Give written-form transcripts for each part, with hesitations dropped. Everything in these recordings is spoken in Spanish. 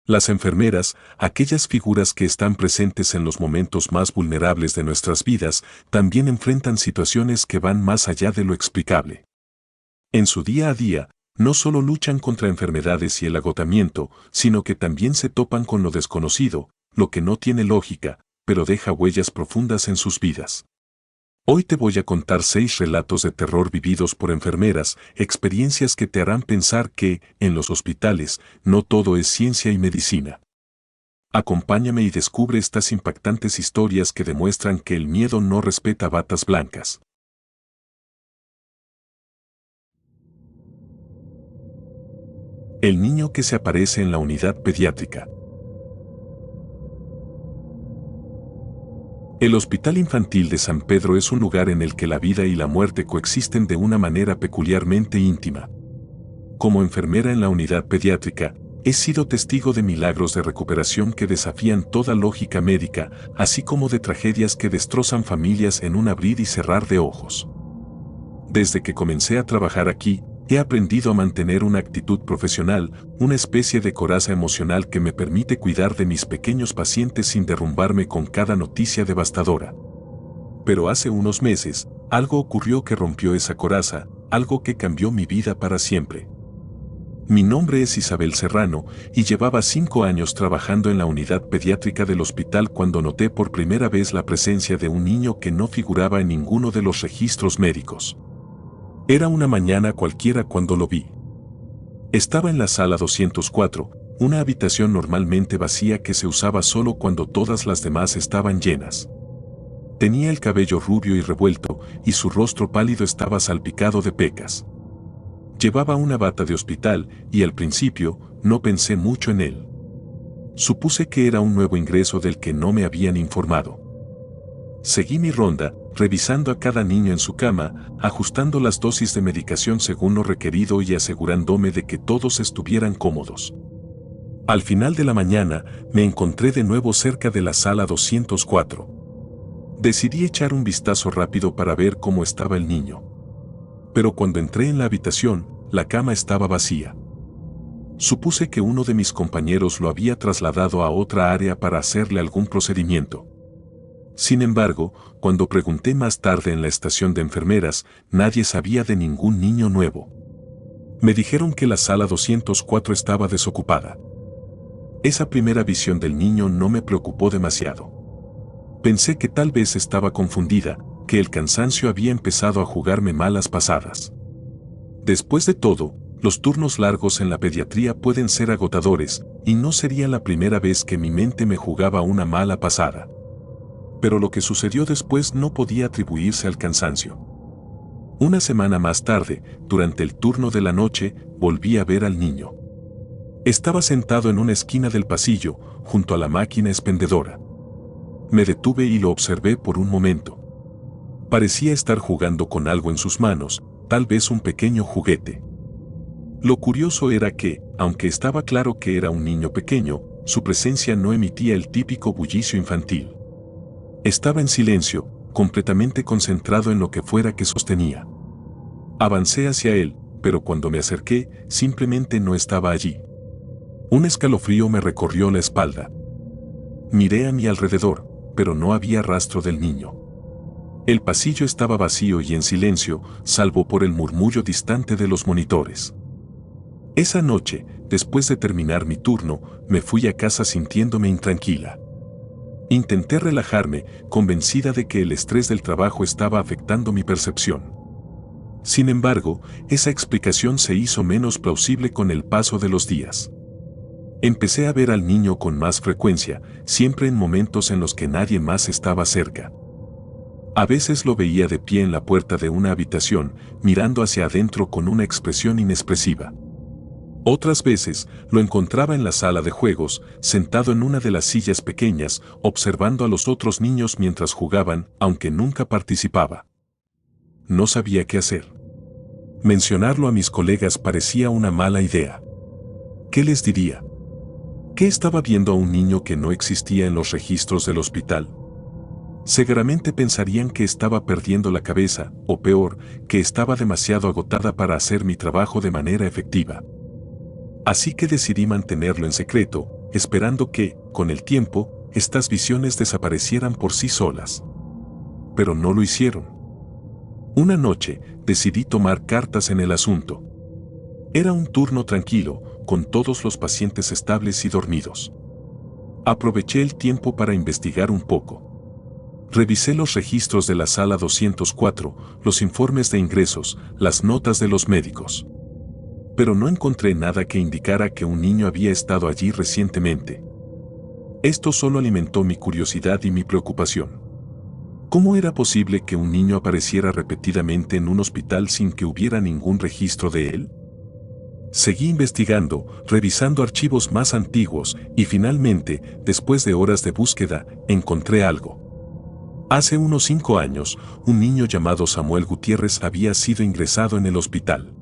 Las enfermeras, aquellas figuras que están presentes en los momentos más vulnerables de nuestras vidas, también enfrentan situaciones que van más allá de lo explicable. En su día a día, no solo luchan contra enfermedades y el agotamiento, sino que también se topan con lo desconocido, lo que no tiene lógica, pero deja huellas profundas en sus vidas. Hoy te voy a contar 6 relatos de terror vividos por enfermeras, experiencias que te harán pensar que, en los hospitales, no todo es ciencia y medicina. Acompáñame y descubre estas impactantes historias que demuestran que el miedo no respeta batas blancas. El niño que se aparece en la unidad pediátrica. El Hospital Infantil de San Pedro es un lugar en el que la vida y la muerte coexisten de una manera peculiarmente íntima. Como enfermera en la unidad pediátrica, he sido testigo de milagros de recuperación que desafían toda lógica médica, así como de tragedias que destrozan familias en un abrir y cerrar de ojos. Desde que comencé a trabajar aquí, he aprendido a mantener una actitud profesional, una especie de coraza emocional que me permite cuidar de mis pequeños pacientes sin derrumbarme con cada noticia devastadora. Pero hace unos meses, algo ocurrió que rompió esa coraza, algo que cambió mi vida para siempre. Mi nombre es Isabel Serrano y llevaba 5 años trabajando en la unidad pediátrica del hospital cuando noté por primera vez la presencia de un niño que no figuraba en ninguno de los registros médicos. Era una mañana cualquiera cuando lo vi. Estaba en la sala 204, una habitación normalmente vacía que se usaba solo cuando todas las demás estaban llenas. Tenía el cabello rubio y revuelto, y su rostro pálido estaba salpicado de pecas. Llevaba una bata de hospital, y al principio, no pensé mucho en él. Supuse que era un nuevo ingreso del que no me habían informado. Seguí mi ronda, revisando a cada niño en su cama, ajustando las dosis de medicación según lo requerido y asegurándome de que todos estuvieran cómodos. Al final de la mañana, me encontré de nuevo cerca de la sala 204. Decidí echar un vistazo rápido para ver cómo estaba el niño. Pero cuando entré en la habitación, la cama estaba vacía. Supuse que uno de mis compañeros lo había trasladado a otra área para hacerle algún procedimiento. Sin embargo, cuando pregunté más tarde en la estación de enfermeras, nadie sabía de ningún niño nuevo. Me dijeron que la sala 204 estaba desocupada. Esa primera visión del niño no me preocupó demasiado. Pensé que tal vez estaba confundida, que el cansancio había empezado a jugarme malas pasadas. Después de todo, los turnos largos en la pediatría pueden ser agotadores, y no sería la primera vez que mi mente me jugaba una mala pasada. Pero lo que sucedió después no podía atribuirse al cansancio. Una semana más tarde, durante el turno de la noche, volví a ver al niño. Estaba sentado en una esquina del pasillo, junto a la máquina expendedora. Me detuve y lo observé por un momento. Parecía estar jugando con algo en sus manos, tal vez un pequeño juguete. Lo curioso era que, aunque estaba claro que era un niño pequeño, su presencia no emitía el típico bullicio infantil. Estaba en silencio, completamente concentrado en lo que fuera que sostenía. Avancé hacia él, pero cuando me acerqué, simplemente no estaba allí. Un escalofrío me recorrió la espalda. Miré a mi alrededor, pero no había rastro del niño. El pasillo estaba vacío y en silencio, salvo por el murmullo distante de los monitores. Esa noche, después de terminar mi turno, me fui a casa sintiéndome intranquila. Intenté relajarme, convencida de que el estrés del trabajo estaba afectando mi percepción. Sin embargo, esa explicación se hizo menos plausible con el paso de los días. Empecé a ver al niño con más frecuencia, siempre en momentos en los que nadie más estaba cerca. A veces lo veía de pie en la puerta de una habitación, mirando hacia adentro con una expresión inexpresiva. Otras veces, lo encontraba en la sala de juegos, sentado en una de las sillas pequeñas, observando a los otros niños mientras jugaban, aunque nunca participaba. No sabía qué hacer. Mencionarlo a mis colegas parecía una mala idea. ¿Qué les diría? ¿Qué estaba viendo a un niño que no existía en los registros del hospital? Seguramente pensarían que estaba perdiendo la cabeza, o peor, que estaba demasiado agotada para hacer mi trabajo de manera efectiva. Así que decidí mantenerlo en secreto, esperando que, con el tiempo, estas visiones desaparecieran por sí solas. Pero no lo hicieron. Una noche, decidí tomar cartas en el asunto. Era un turno tranquilo, con todos los pacientes estables y dormidos. Aproveché el tiempo para investigar un poco. Revisé los registros de la sala 204, los informes de ingresos, las notas de los médicos. Pero no encontré nada que indicara que un niño había estado allí recientemente. Esto solo alimentó mi curiosidad y mi preocupación. ¿Cómo era posible que un niño apareciera repetidamente en un hospital sin que hubiera ningún registro de él? Seguí investigando, revisando archivos más antiguos y finalmente, después de horas de búsqueda, encontré algo. Hace unos 5 años, un niño llamado Samuel Gutiérrez había sido ingresado en el hospital.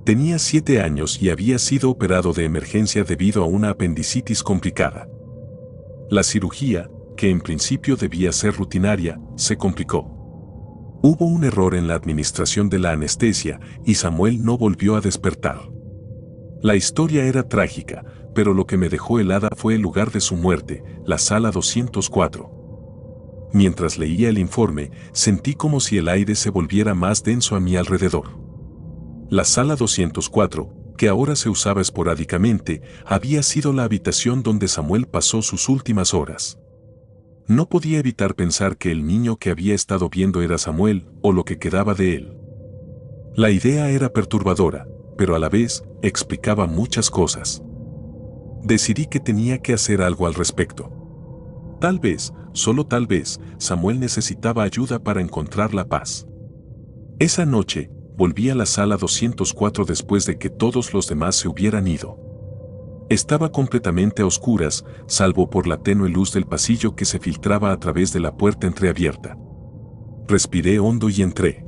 Tenía 7 años y había sido operado de emergencia debido a una apendicitis complicada. La cirugía, que en principio debía ser rutinaria, se complicó. Hubo un error en la administración de la anestesia y Samuel no volvió a despertar. La historia era trágica, pero lo que me dejó helada fue el lugar de su muerte, la sala 204. Mientras leía el informe, sentí como si el aire se volviera más denso a mi alrededor. La sala 204, que ahora se usaba esporádicamente, había sido la habitación donde Samuel pasó sus últimas horas. No podía evitar pensar que el niño que había estado viendo era Samuel, o lo que quedaba de él. La idea era perturbadora, pero a la vez explicaba muchas cosas. Decidí que tenía que hacer algo al respecto. Tal vez, solo tal vez, Samuel necesitaba ayuda para encontrar la paz. Esa noche, volví a la sala 204 después de que todos los demás se hubieran ido. Estaba completamente a oscuras, salvo por la tenue luz del pasillo que se filtraba a través de la puerta entreabierta. Respiré hondo y entré.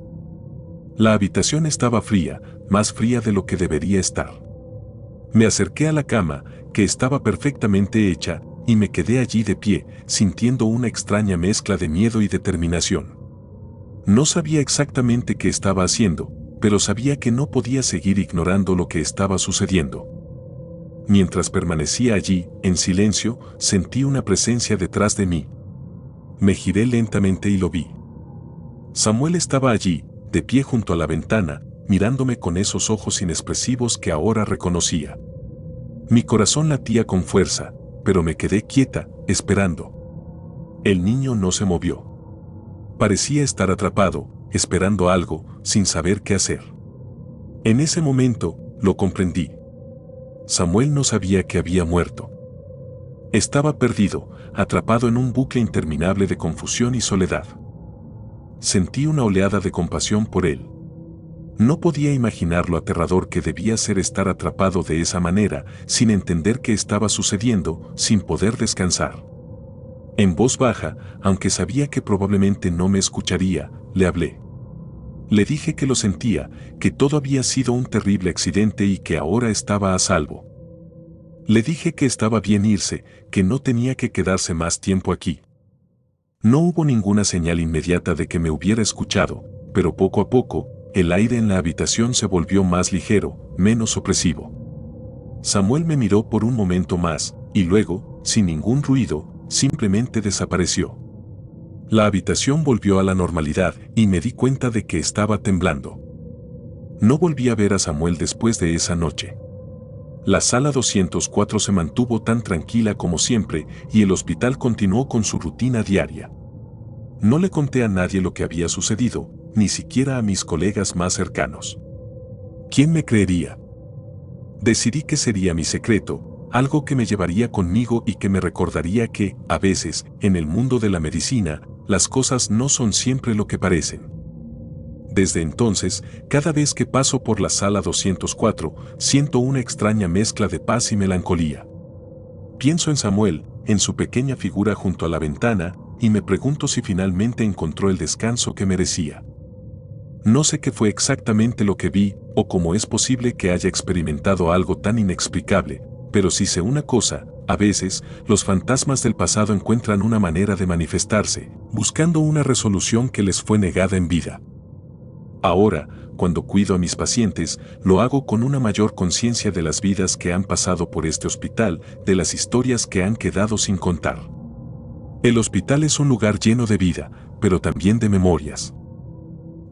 La habitación estaba fría, más fría de lo que debería estar. Me acerqué a la cama, que estaba perfectamente hecha, y me quedé allí de pie, sintiendo una extraña mezcla de miedo y determinación. No sabía exactamente qué estaba haciendo, pero sabía que no podía seguir ignorando lo que estaba sucediendo. Mientras permanecía allí, en silencio, sentí una presencia detrás de mí. Me giré lentamente y lo vi. Samuel estaba allí, de pie junto a la ventana, mirándome con esos ojos inexpresivos que ahora reconocía. Mi corazón latía con fuerza, pero me quedé quieta, esperando. El niño no se movió. Parecía estar atrapado, esperando algo, sin saber qué hacer. En ese momento, lo comprendí. Samuel no sabía que había muerto. Estaba perdido, atrapado en un bucle interminable de confusión y soledad. Sentí una oleada de compasión por él. No podía imaginar lo aterrador que debía ser estar atrapado de esa manera, sin entender qué estaba sucediendo, sin poder descansar. En voz baja, aunque sabía que probablemente no me escucharía, le hablé. Le dije que lo sentía, que todo había sido un terrible accidente y que ahora estaba a salvo. Le dije que estaba bien irse, que no tenía que quedarse más tiempo aquí. No hubo ninguna señal inmediata de que me hubiera escuchado, pero poco a poco, el aire en la habitación se volvió más ligero, menos opresivo. Samuel me miró por un momento más, y luego, sin ningún ruido, simplemente desapareció. La habitación volvió a la normalidad y me di cuenta de que estaba temblando. No volví a ver a Samuel después de esa noche. La sala 204 se mantuvo tan tranquila como siempre y el hospital continuó con su rutina diaria. No le conté a nadie lo que había sucedido, ni siquiera a mis colegas más cercanos. ¿Quién me creería? Decidí que sería mi secreto, algo que me llevaría conmigo y que me recordaría que, a veces, en el mundo de la medicina, las cosas no son siempre lo que parecen. Desde entonces, cada vez que paso por la sala 204, siento una extraña mezcla de paz y melancolía. Pienso en Samuel, en su pequeña figura junto a la ventana, y me pregunto si finalmente encontró el descanso que merecía. No sé qué fue exactamente lo que vi, o cómo es posible que haya experimentado algo tan inexplicable, pero sí sé una cosa: a veces, los fantasmas del pasado encuentran una manera de manifestarse, buscando una resolución que les fue negada en vida. Ahora, cuando cuido a mis pacientes, lo hago con una mayor conciencia de las vidas que han pasado por este hospital, de las historias que han quedado sin contar. El hospital es un lugar lleno de vida, pero también de memorias.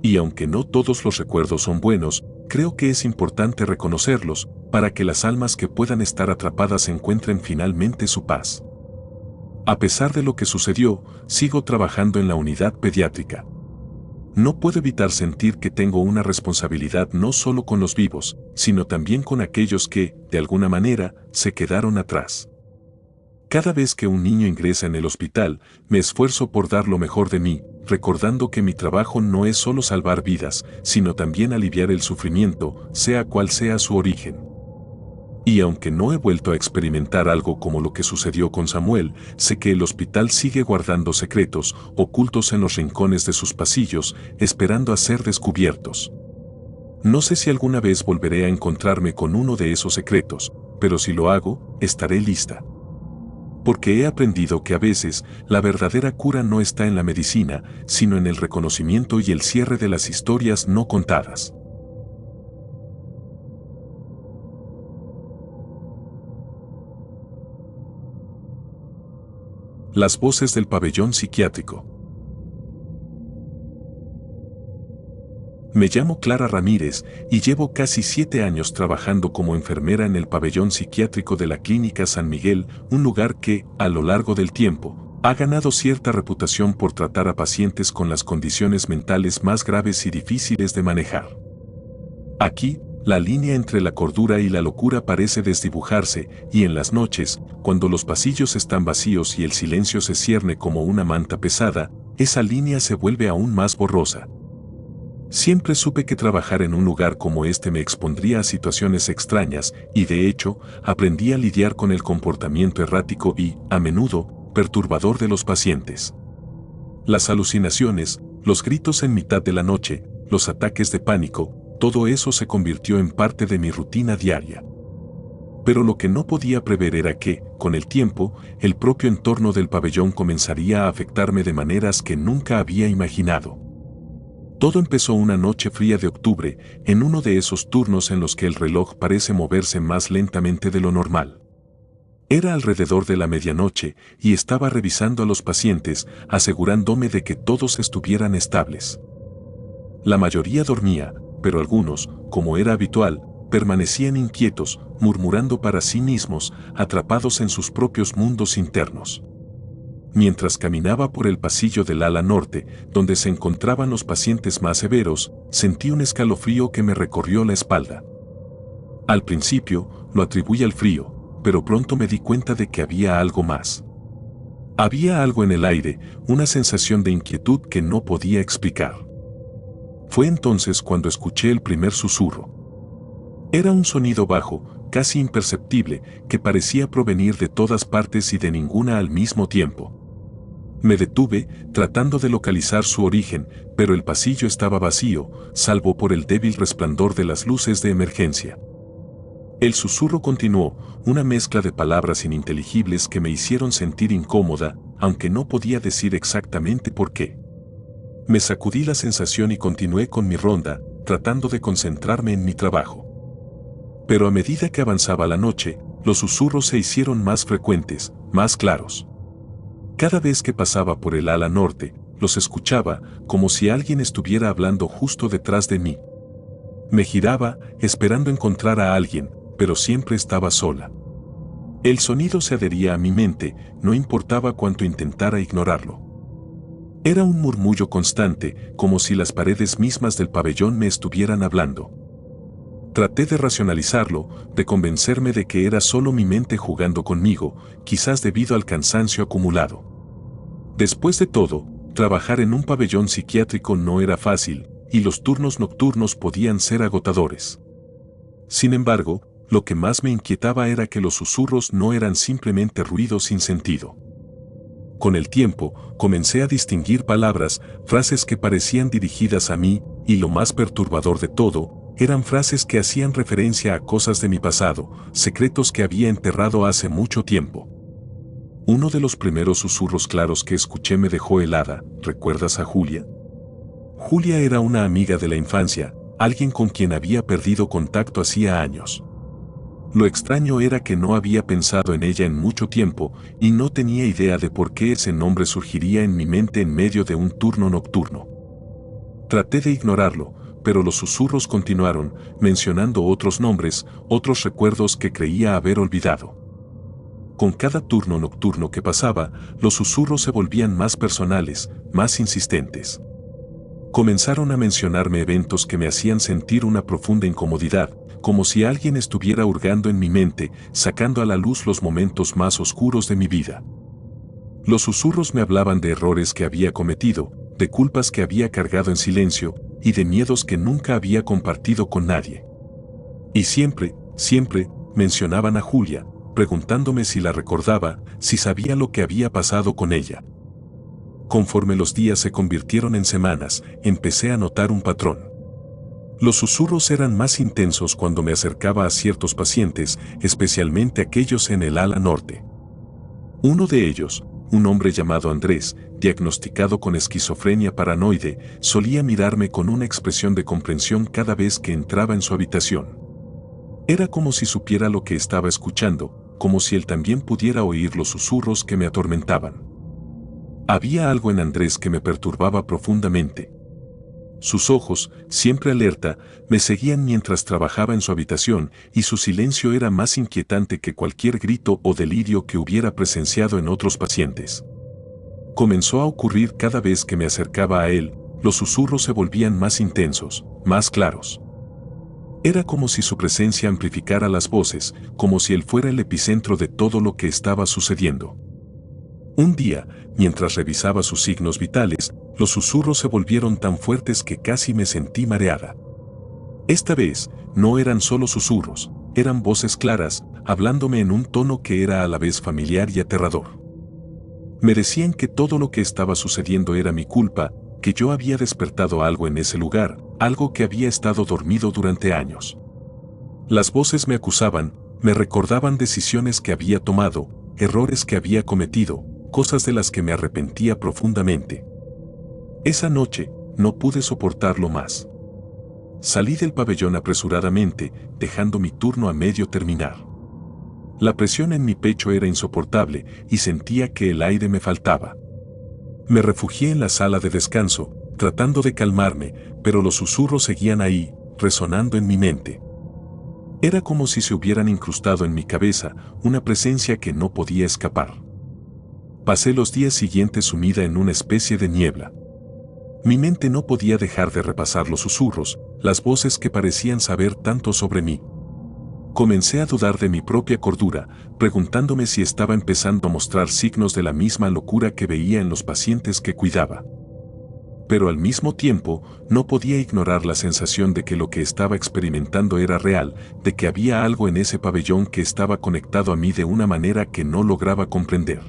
Y aunque no todos los recuerdos son buenos, creo que es importante reconocerlos para que las almas que puedan estar atrapadas encuentren finalmente su paz. A pesar de lo que sucedió, sigo trabajando en la unidad pediátrica. No puedo evitar sentir que tengo una responsabilidad no solo con los vivos, sino también con aquellos que, de alguna manera, se quedaron atrás. Cada vez que un niño ingresa en el hospital, me esfuerzo por dar lo mejor de mí, recordando que mi trabajo no es solo salvar vidas, sino también aliviar el sufrimiento, sea cual sea su origen. Y aunque no he vuelto a experimentar algo como lo que sucedió con Samuel, sé que el hospital sigue guardando secretos, ocultos en los rincones de sus pasillos, esperando a ser descubiertos. No sé si alguna vez volveré a encontrarme con uno de esos secretos, pero si lo hago, estaré lista. Porque he aprendido que a veces la verdadera cura no está en la medicina, sino en el reconocimiento y el cierre de las historias no contadas. Las voces del pabellón psiquiátrico. Me llamo Clara Ramírez y llevo casi 7 años trabajando como enfermera en el pabellón psiquiátrico de la Clínica San Miguel, un lugar que, a lo largo del tiempo, ha ganado cierta reputación por tratar a pacientes con las condiciones mentales más graves y difíciles de manejar. Aquí, la línea entre la cordura y la locura parece desdibujarse, y en las noches, cuando los pasillos están vacíos y el silencio se cierne como una manta pesada, esa línea se vuelve aún más borrosa. Siempre supe que trabajar en un lugar como este me expondría a situaciones extrañas, y de hecho, aprendí a lidiar con el comportamiento errático y, a menudo, perturbador de los pacientes. Las alucinaciones, los gritos en mitad de la noche, los ataques de pánico, todo eso se convirtió en parte de mi rutina diaria. Pero lo que no podía prever era que, con el tiempo, el propio entorno del pabellón comenzaría a afectarme de maneras que nunca había imaginado. Todo empezó una noche fría de octubre, en uno de esos turnos en los que el reloj parece moverse más lentamente de lo normal. Era alrededor de la medianoche y estaba revisando a los pacientes, asegurándome de que todos estuvieran estables. La mayoría dormía, pero algunos, como era habitual, permanecían inquietos, murmurando para sí mismos, atrapados en sus propios mundos internos. Mientras caminaba por el pasillo del ala norte, donde se encontraban los pacientes más severos, sentí un escalofrío que me recorrió la espalda. Al principio, lo atribuí al frío, pero pronto me di cuenta de que había algo más. Había algo en el aire, una sensación de inquietud que no podía explicar. Fue entonces cuando escuché el primer susurro. Era un sonido bajo, casi imperceptible, que parecía provenir de todas partes y de ninguna al mismo tiempo. Me detuve, tratando de localizar su origen, pero el pasillo estaba vacío, salvo por el débil resplandor de las luces de emergencia. El susurro continuó, una mezcla de palabras ininteligibles que me hicieron sentir incómoda, aunque no podía decir exactamente por qué. Me sacudí la sensación y continué con mi ronda, tratando de concentrarme en mi trabajo. Pero a medida que avanzaba la noche, los susurros se hicieron más frecuentes, más claros. Cada vez que pasaba por el ala norte, los escuchaba, como si alguien estuviera hablando justo detrás de mí. Me giraba, esperando encontrar a alguien, pero siempre estaba sola. El sonido se adhería a mi mente, no importaba cuánto intentara ignorarlo. Era un murmullo constante, como si las paredes mismas del pabellón me estuvieran hablando. Traté de racionalizarlo, de convencerme de que era solo mi mente jugando conmigo, quizás debido al cansancio acumulado. Después de todo, trabajar en un pabellón psiquiátrico no era fácil, y los turnos nocturnos podían ser agotadores. Sin embargo, lo que más me inquietaba era que los susurros no eran simplemente ruidos sin sentido. Con el tiempo, comencé a distinguir palabras, frases que parecían dirigidas a mí, y lo más perturbador de todo, eran frases que hacían referencia a cosas de mi pasado, secretos que había enterrado hace mucho tiempo. Uno de los primeros susurros claros que escuché me dejó helada. ¿Recuerdas a Julia? Julia era una amiga de la infancia, alguien con quien había perdido contacto hacía años. Lo extraño era que no había pensado en ella en mucho tiempo y no tenía idea de por qué ese nombre surgiría en mi mente en medio de un turno nocturno. Traté de ignorarlo, pero los susurros continuaron, mencionando otros nombres, otros recuerdos que creía haber olvidado. Con cada turno nocturno que pasaba, los susurros se volvían más personales, más insistentes. Comenzaron a mencionarme eventos que me hacían sentir una profunda incomodidad, como si alguien estuviera hurgando en mi mente, sacando a la luz los momentos más oscuros de mi vida. Los susurros me hablaban de errores que había cometido, de culpas que había cargado en silencio, y de miedos que nunca había compartido con nadie. Y siempre, mencionaban a Julia, preguntándome si la recordaba, si sabía lo que había pasado con ella. Conforme los días se convirtieron en semanas, empecé a notar un patrón. Los susurros eran más intensos cuando me acercaba a ciertos pacientes, especialmente aquellos en el ala norte. Uno de ellos, un hombre llamado Andrés, diagnosticado con esquizofrenia paranoide, solía mirarme con una expresión de comprensión cada vez que entraba en su habitación. Era como si supiera lo que estaba escuchando, como si él también pudiera oír los susurros que me atormentaban. Había algo en Andrés que me perturbaba profundamente. Sus ojos, siempre alerta, me seguían mientras trabajaba en su habitación y su silencio era más inquietante que cualquier grito o delirio que hubiera presenciado en otros pacientes. Comenzó a ocurrir cada vez que me acercaba a él, los susurros se volvían más intensos, más claros. Era como si su presencia amplificara las voces, como si él fuera el epicentro de todo lo que estaba sucediendo. Un día, mientras revisaba sus signos vitales, los susurros se volvieron tan fuertes que casi me sentí mareada. Esta vez, no eran solo susurros, eran voces claras, hablándome en un tono que era a la vez familiar y aterrador. Me decían que todo lo que estaba sucediendo era mi culpa, que yo había despertado algo en ese lugar, algo que había estado dormido durante años. Las voces me acusaban, me recordaban decisiones que había tomado, errores que había cometido, cosas de las que me arrepentía profundamente. Esa noche, no pude soportarlo más. Salí del pabellón apresuradamente, dejando mi turno a medio terminar. La presión en mi pecho era insoportable y sentía que el aire me faltaba. Me refugié en la sala de descanso, tratando de calmarme, pero los susurros seguían ahí, resonando en mi mente. Era como si se hubieran incrustado en mi cabeza, una presencia que no podía escapar. Pasé los días siguientes sumida en una especie de niebla. Mi mente no podía dejar de repasar los susurros, las voces que parecían saber tanto sobre mí. Comencé a dudar de mi propia cordura, preguntándome si estaba empezando a mostrar signos de la misma locura que veía en los pacientes que cuidaba. Pero al mismo tiempo, no podía ignorar la sensación de que lo que estaba experimentando era real, de que había algo en ese pabellón que estaba conectado a mí de una manera que no lograba comprender.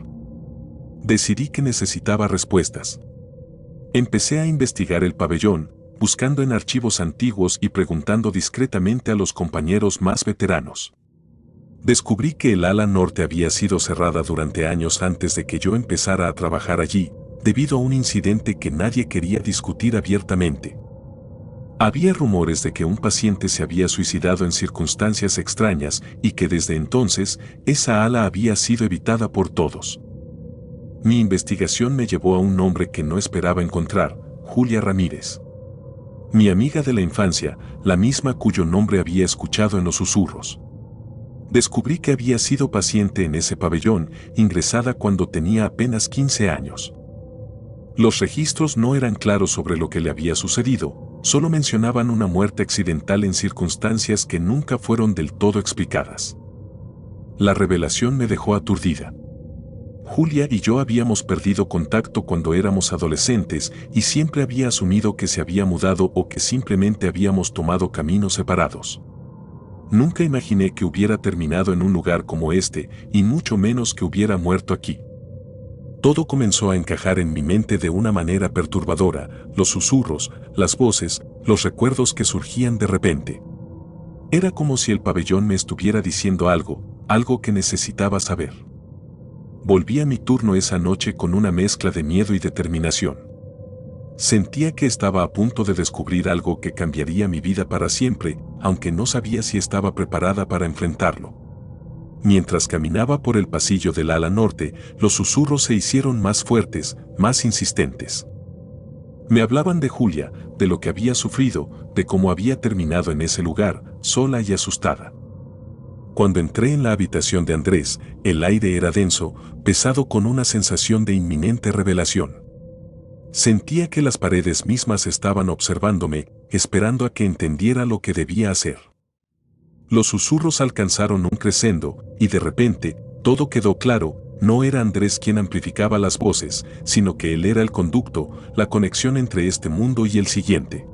Decidí que necesitaba respuestas. Empecé a investigar el pabellón, buscando en archivos antiguos y preguntando discretamente a los compañeros más veteranos. Descubrí que el ala norte había sido cerrada durante años antes de que yo empezara a trabajar allí, debido a un incidente que nadie quería discutir abiertamente. Había rumores de que un paciente se había suicidado en circunstancias extrañas y que desde entonces esa ala había sido evitada por todos. Mi investigación me llevó a un nombre que no esperaba encontrar, Julia Ramírez. Mi amiga de la infancia, la misma cuyo nombre había escuchado en los susurros. Descubrí que había sido paciente en ese pabellón, ingresada cuando tenía apenas 15 años. Los registros no eran claros sobre lo que le había sucedido, solo mencionaban una muerte accidental en circunstancias que nunca fueron del todo explicadas. La revelación me dejó aturdida. Julia y yo habíamos perdido contacto cuando éramos adolescentes y siempre había asumido que se había mudado o que simplemente habíamos tomado caminos separados. Nunca imaginé que hubiera terminado en un lugar como este y mucho menos que hubiera muerto aquí. Todo comenzó a encajar en mi mente de una manera perturbadora, los susurros, las voces, los recuerdos que surgían de repente. Era como si el pabellón me estuviera diciendo algo que necesitaba saber. Volví a mi turno esa noche con una mezcla de miedo y determinación. Sentía que estaba a punto de descubrir algo que cambiaría mi vida para siempre, aunque no sabía si estaba preparada para enfrentarlo. Mientras caminaba por el pasillo del ala norte, los susurros se hicieron más fuertes, más insistentes. Me hablaban de Julia, de lo que había sufrido, de cómo había terminado en ese lugar, sola y asustada. Cuando entré en la habitación de Andrés, el aire era denso, pesado con una sensación de inminente revelación. Sentía que las paredes mismas estaban observándome, esperando a que entendiera lo que debía hacer. Los susurros alcanzaron un crescendo, y de repente, todo quedó claro. No era Andrés quien amplificaba las voces, sino que él era el conducto, la conexión entre este mundo y el siguiente.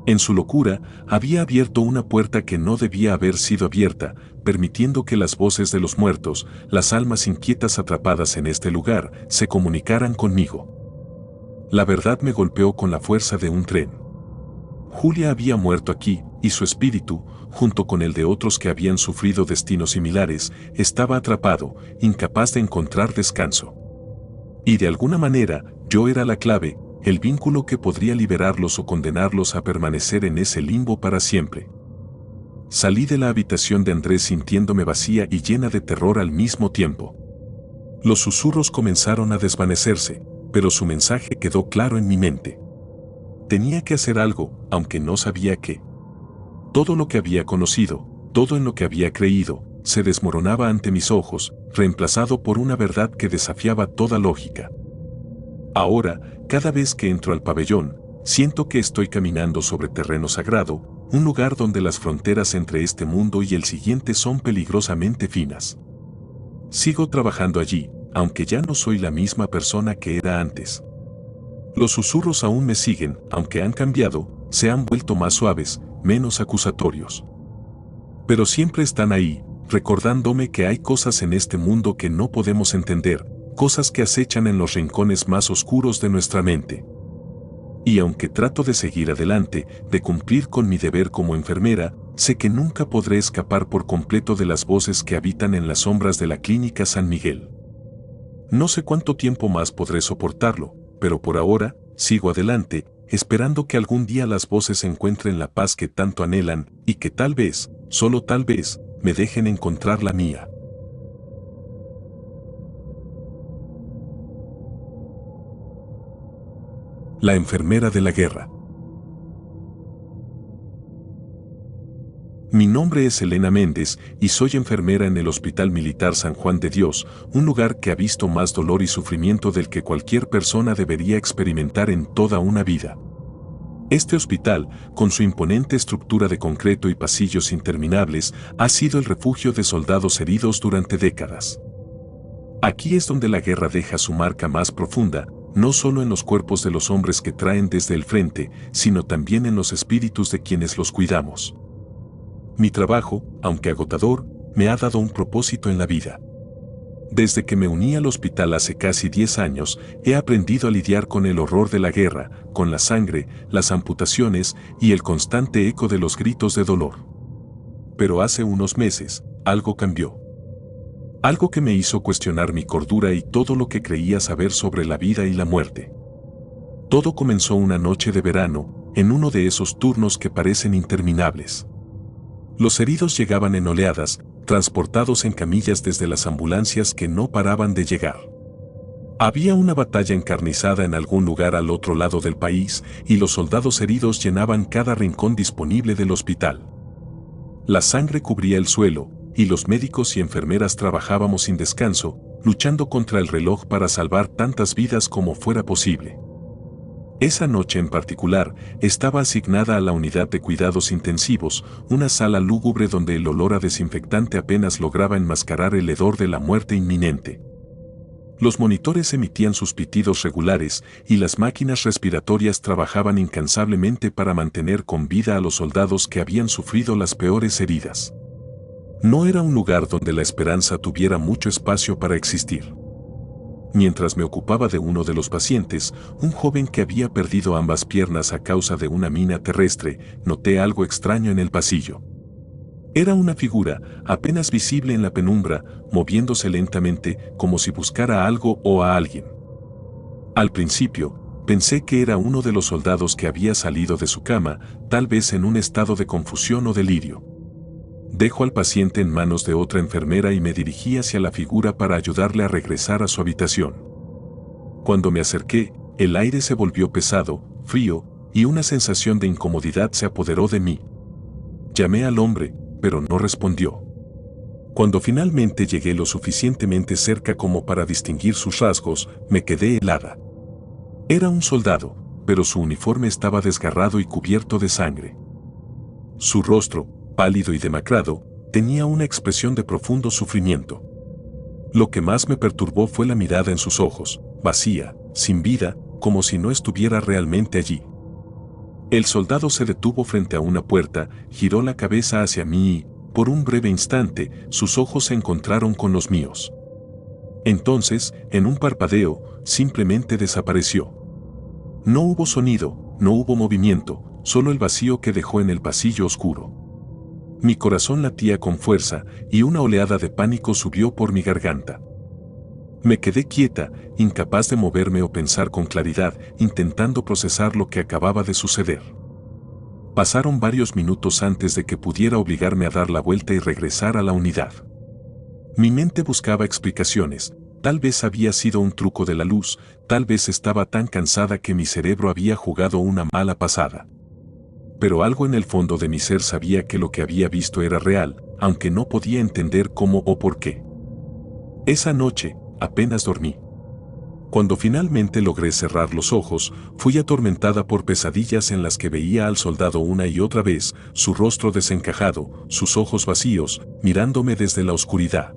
En su locura, había abierto una puerta que no debía haber sido abierta, permitiendo que las voces de los muertos, las almas inquietas atrapadas en este lugar, se comunicaran conmigo. La verdad me golpeó con la fuerza de un tren. Julia había muerto aquí, y su espíritu, junto con el de otros que habían sufrido destinos similares, estaba atrapado, incapaz de encontrar descanso. Y de alguna manera, yo era la clave, el vínculo que podría liberarlos o condenarlos a permanecer en ese limbo para siempre. Salí de la habitación de Andrés sintiéndome vacía y llena de terror al mismo tiempo. Los susurros comenzaron a desvanecerse, pero su mensaje quedó claro en mi mente. Tenía que hacer algo, aunque no sabía qué. Todo lo que había conocido, todo en lo que había creído, se desmoronaba ante mis ojos, reemplazado por una verdad que desafiaba toda lógica. Ahora, cada vez que entro al pabellón, siento que estoy caminando sobre terreno sagrado, un lugar donde las fronteras entre este mundo y el siguiente son peligrosamente finas. Sigo trabajando allí, aunque ya no soy la misma persona que era antes. Los susurros aún me siguen, aunque han cambiado, se han vuelto más suaves, menos acusatorios. Pero siempre están ahí, recordándome que hay cosas en este mundo que no podemos entender, cosas que acechan en los rincones más oscuros de nuestra mente. Y aunque trato de seguir adelante, de cumplir con mi deber como enfermera, sé que nunca podré escapar por completo de las voces que habitan en las sombras de la Clínica San Miguel. No sé cuánto tiempo más podré soportarlo, pero por ahora, sigo adelante, esperando que algún día las voces encuentren la paz que tanto anhelan y que tal vez, solo tal vez, me dejen encontrar la mía. La enfermera de la guerra. Mi nombre es Elena Méndez y soy enfermera en el Hospital Militar San Juan de Dios, un lugar que ha visto más dolor y sufrimiento del que cualquier persona debería experimentar en toda una vida. Este hospital, con su imponente estructura de concreto y pasillos interminables, ha sido el refugio de soldados heridos durante décadas. Aquí es donde la guerra deja su marca más profunda, no solo en los cuerpos de los hombres que traen desde el frente, sino también en los espíritus de quienes los cuidamos. Mi trabajo, aunque agotador, me ha dado un propósito en la vida. Desde que me uní al hospital hace casi 10 años, he aprendido a lidiar con el horror de la guerra, con la sangre, las amputaciones y el constante eco de los gritos de dolor. Pero hace unos meses, algo cambió. Algo que me hizo cuestionar mi cordura y todo lo que creía saber sobre la vida y la muerte. Todo comenzó una noche de verano, en uno de esos turnos que parecen interminables. Los heridos llegaban en oleadas, transportados en camillas desde las ambulancias que no paraban de llegar. Había una batalla encarnizada en algún lugar al otro lado del país y los soldados heridos llenaban cada rincón disponible del hospital. La sangre cubría el suelo y los médicos y enfermeras trabajábamos sin descanso, luchando contra el reloj para salvar tantas vidas como fuera posible. Esa noche en particular, estaba asignada a la unidad de cuidados intensivos, una sala lúgubre donde el olor a desinfectante apenas lograba enmascarar el hedor de la muerte inminente. Los monitores emitían sus pitidos regulares y las máquinas respiratorias trabajaban incansablemente para mantener con vida a los soldados que habían sufrido las peores heridas. No era un lugar donde la esperanza tuviera mucho espacio para existir. Mientras me ocupaba de uno de los pacientes, un joven que había perdido ambas piernas a causa de una mina terrestre, noté algo extraño en el pasillo. Era una figura, apenas visible en la penumbra, moviéndose lentamente, como si buscara algo o a alguien. Al principio, pensé que era uno de los soldados que había salido de su cama, tal vez en un estado de confusión o delirio. Dejo al paciente en manos de otra enfermera y me dirigí hacia la figura para ayudarle a regresar a su habitación. Cuando me acerqué, el aire se volvió pesado, frío, y una sensación de incomodidad se apoderó de mí. Llamé al hombre, pero no respondió. Cuando finalmente llegué lo suficientemente cerca como para distinguir sus rasgos, me quedé helada. Era un soldado, pero su uniforme estaba desgarrado y cubierto de sangre. Su rostro, pálido y demacrado, tenía una expresión de profundo sufrimiento. Lo que más me perturbó fue la mirada en sus ojos, vacía, sin vida, como si no estuviera realmente allí. El soldado se detuvo frente a una puerta, giró la cabeza hacia mí y, por un breve instante, sus ojos se encontraron con los míos. Entonces, en un parpadeo, simplemente desapareció. No hubo sonido, no hubo movimiento, solo el vacío que dejó en el pasillo oscuro. Mi corazón latía con fuerza y una oleada de pánico subió por mi garganta. Me quedé quieta, incapaz de moverme o pensar con claridad, intentando procesar lo que acababa de suceder. Pasaron varios minutos antes de que pudiera obligarme a dar la vuelta y regresar a la unidad. Mi mente buscaba explicaciones, tal vez había sido un truco de la luz, tal vez estaba tan cansada que mi cerebro había jugado una mala pasada. Pero algo en el fondo de mi ser sabía que lo que había visto era real, aunque no podía entender cómo o por qué. Esa noche, apenas dormí. Cuando finalmente logré cerrar los ojos, fui atormentada por pesadillas en las que veía al soldado una y otra vez, su rostro desencajado, sus ojos vacíos, mirándome desde la oscuridad.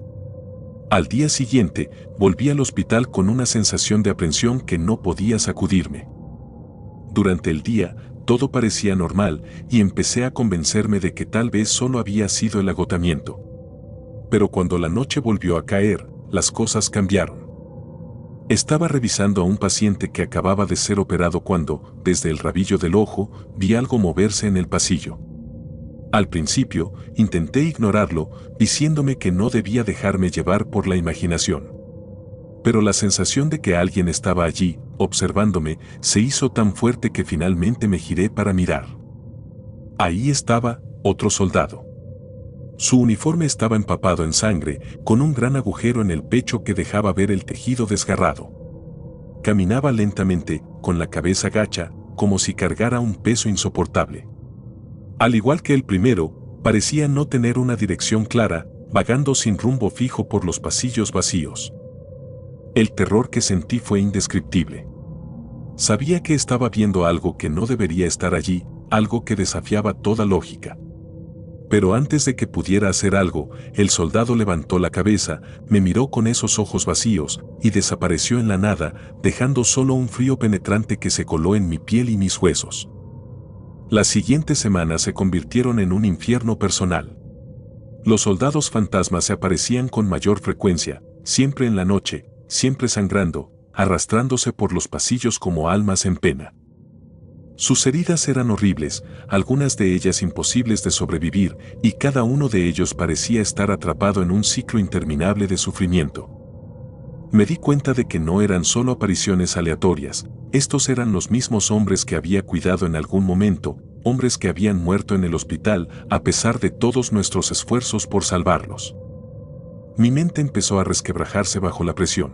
Al día siguiente, volví al hospital con una sensación de aprensión que no podía sacudirme. Durante el día, todo parecía normal y empecé a convencerme de que tal vez solo había sido el agotamiento. Pero cuando la noche volvió a caer, las cosas cambiaron. Estaba revisando a un paciente que acababa de ser operado cuando, desde el rabillo del ojo, vi algo moverse en el pasillo. Al principio, intenté ignorarlo, diciéndome que no debía dejarme llevar por la imaginación. Pero la sensación de que alguien estaba allí, observándome, se hizo tan fuerte que finalmente me giré para mirar. Ahí estaba, otro soldado. Su uniforme estaba empapado en sangre, con un gran agujero en el pecho que dejaba ver el tejido desgarrado. Caminaba lentamente, con la cabeza gacha, como si cargara un peso insoportable. Al igual que el primero, parecía no tener una dirección clara, vagando sin rumbo fijo por los pasillos vacíos. El terror que sentí fue indescriptible. Sabía que estaba viendo algo que no debería estar allí, algo que desafiaba toda lógica. Pero antes de que pudiera hacer algo, el soldado levantó la cabeza, me miró con esos ojos vacíos y desapareció en la nada, dejando solo un frío penetrante que se coló en mi piel y mis huesos. Las siguientes semanas se convirtieron en un infierno personal. Los soldados fantasmas se aparecían con mayor frecuencia, siempre en la noche, siempre sangrando, arrastrándose por los pasillos como almas en pena. Sus heridas eran horribles, algunas de ellas imposibles de sobrevivir, y cada uno de ellos parecía estar atrapado en un ciclo interminable de sufrimiento. Me di cuenta de que no eran solo apariciones aleatorias, estos eran los mismos hombres que había cuidado en algún momento, hombres que habían muerto en el hospital a pesar de todos nuestros esfuerzos por salvarlos. Mi mente empezó a resquebrajarse bajo la presión.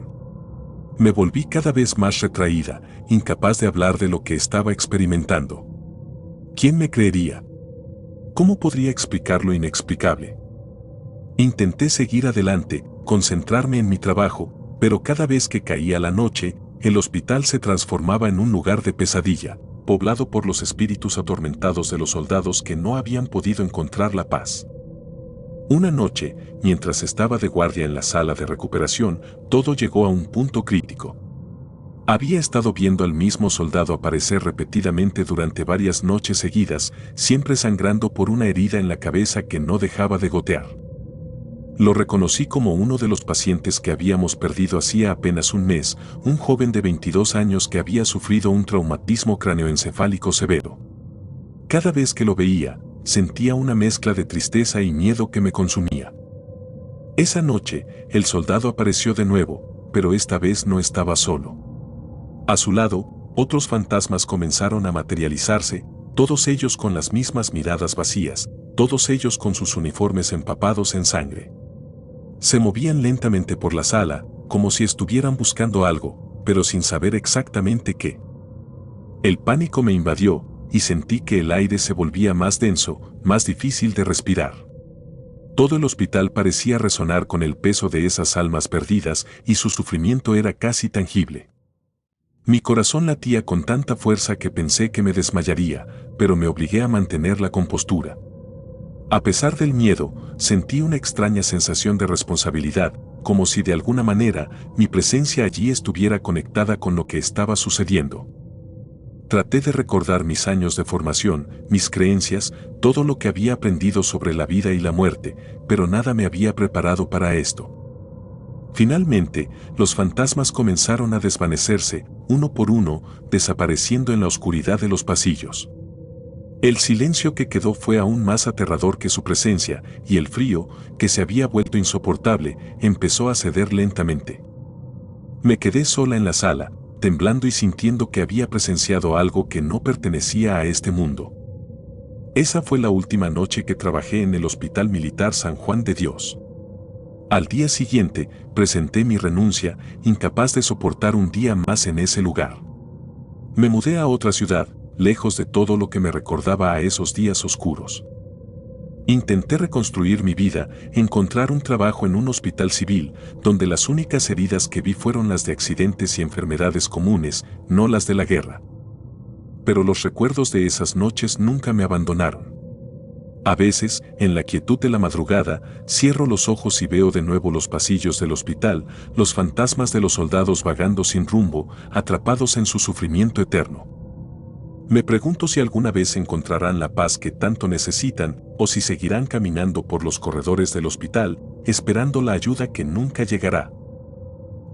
Me volví cada vez más retraída, incapaz de hablar de lo que estaba experimentando. ¿Quién me creería? ¿Cómo podría explicar lo inexplicable? Intenté seguir adelante, concentrarme en mi trabajo, pero cada vez que caía la noche, el hospital se transformaba en un lugar de pesadilla, poblado por los espíritus atormentados de los soldados que no habían podido encontrar la paz. Una noche, mientras estaba de guardia en la sala de recuperación, todo llegó a un punto crítico. Había estado viendo al mismo soldado aparecer repetidamente durante varias noches seguidas, siempre sangrando por una herida en la cabeza que no dejaba de gotear. Lo reconocí como uno de los pacientes que habíamos perdido hacía apenas un mes, un joven de 22 años que había sufrido un traumatismo cráneoencefálico severo. Cada vez que lo veía, sentía una mezcla de tristeza y miedo que me consumía. Esa noche, el soldado apareció de nuevo, pero esta vez no estaba solo. A su lado, Otros fantasmas comenzaron a materializarse, todos ellos con las mismas miradas vacías, todos ellos con sus uniformes empapados en sangre. Se movían lentamente por la sala, como si estuvieran buscando algo, pero sin saber exactamente qué. El pánico me invadió, y sentí que el aire se volvía más denso, más difícil de respirar. Todo el hospital parecía resonar con el peso de esas almas perdidas y su sufrimiento era casi tangible. Mi corazón latía con tanta fuerza que pensé que me desmayaría, pero me obligué a mantener la compostura. A pesar del miedo, sentí una extraña sensación de responsabilidad, como si de alguna manera mi presencia allí estuviera conectada con lo que estaba sucediendo. Traté de recordar mis años de formación, mis creencias, todo lo que había aprendido sobre la vida y la muerte, pero nada me había preparado para esto. Finalmente, los fantasmas comenzaron a desvanecerse, uno por uno, desapareciendo en la oscuridad de los pasillos. El silencio que quedó fue aún más aterrador que su presencia, y el frío, que se había vuelto insoportable, empezó a ceder lentamente. Me quedé sola en la sala, temblando y sintiendo que había presenciado algo que no pertenecía a este mundo. Esa fue la última noche que trabajé en el Hospital Militar San Juan de Dios. Al día siguiente, presenté mi renuncia, incapaz de soportar un día más en ese lugar. Me mudé a otra ciudad, lejos de todo lo que me recordaba a esos días oscuros. Intenté reconstruir mi vida, encontrar un trabajo en un hospital civil, donde las únicas heridas que vi fueron las de accidentes y enfermedades comunes, no las de la guerra. Pero los recuerdos de esas noches nunca me abandonaron. A veces, en la quietud de la madrugada, cierro los ojos y veo de nuevo los pasillos del hospital, los fantasmas de los soldados vagando sin rumbo, atrapados en su sufrimiento eterno. Me pregunto si alguna vez encontrarán la paz que tanto necesitan, o si seguirán caminando por los corredores del hospital, esperando la ayuda que nunca llegará.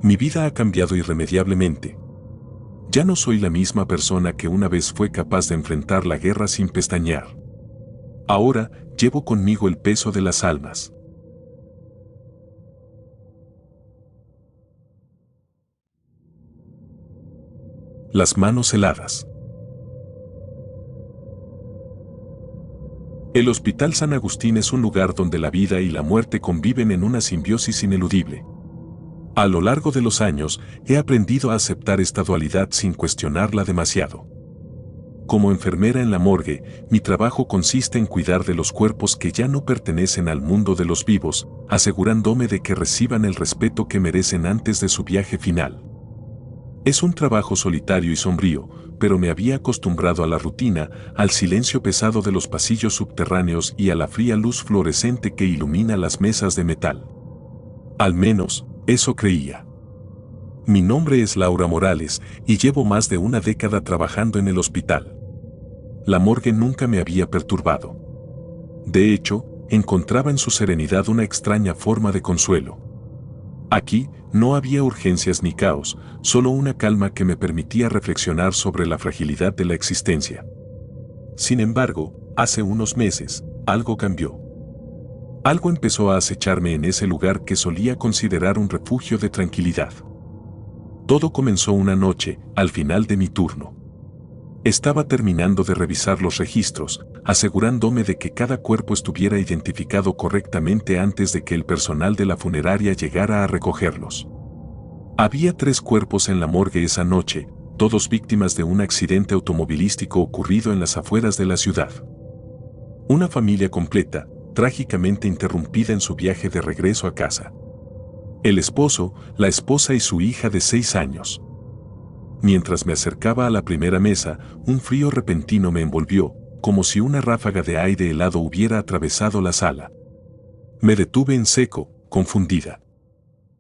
Mi vida ha cambiado irremediablemente. Ya no soy la misma persona que una vez fue capaz de enfrentar la guerra sin pestañear. Ahora, llevo conmigo el peso de las almas. Las manos heladas. El Hospital San Agustín es un lugar donde la vida y la muerte conviven en una simbiosis ineludible. A lo largo de los años, he aprendido a aceptar esta dualidad sin cuestionarla demasiado. Como enfermera en la morgue, mi trabajo consiste en cuidar de los cuerpos que ya no pertenecen al mundo de los vivos, asegurándome de que reciban el respeto que merecen antes de su viaje final. Es un trabajo solitario y sombrío, pero me había acostumbrado a la rutina, al silencio pesado de los pasillos subterráneos y a la fría luz fluorescente que ilumina las mesas de metal. Al menos, eso creía. Mi nombre es Laura Morales y llevo más de una década trabajando en el hospital. La morgue nunca me había perturbado. De hecho, encontraba en su serenidad una extraña forma de consuelo. Aquí, no había urgencias ni caos, solo una calma que me permitía reflexionar sobre la fragilidad de la existencia. Sin embargo, hace unos meses, algo cambió. Algo empezó a acecharme en ese lugar que solía considerar un refugio de tranquilidad. Todo comenzó una noche, al final de mi turno. Estaba terminando de revisar los registros, asegurándome de que cada cuerpo estuviera identificado correctamente antes de que el personal de la funeraria llegara a recogerlos. Había 3 cuerpos en la morgue esa noche, todos víctimas de un accidente automovilístico ocurrido en las afueras de la ciudad. Una familia completa, trágicamente interrumpida en su viaje de regreso a casa. El esposo, la esposa y su hija de 6 años. Mientras me acercaba a la primera mesa, un frío repentino me envolvió, como si una ráfaga de aire helado hubiera atravesado la sala. Me detuve en seco, confundida.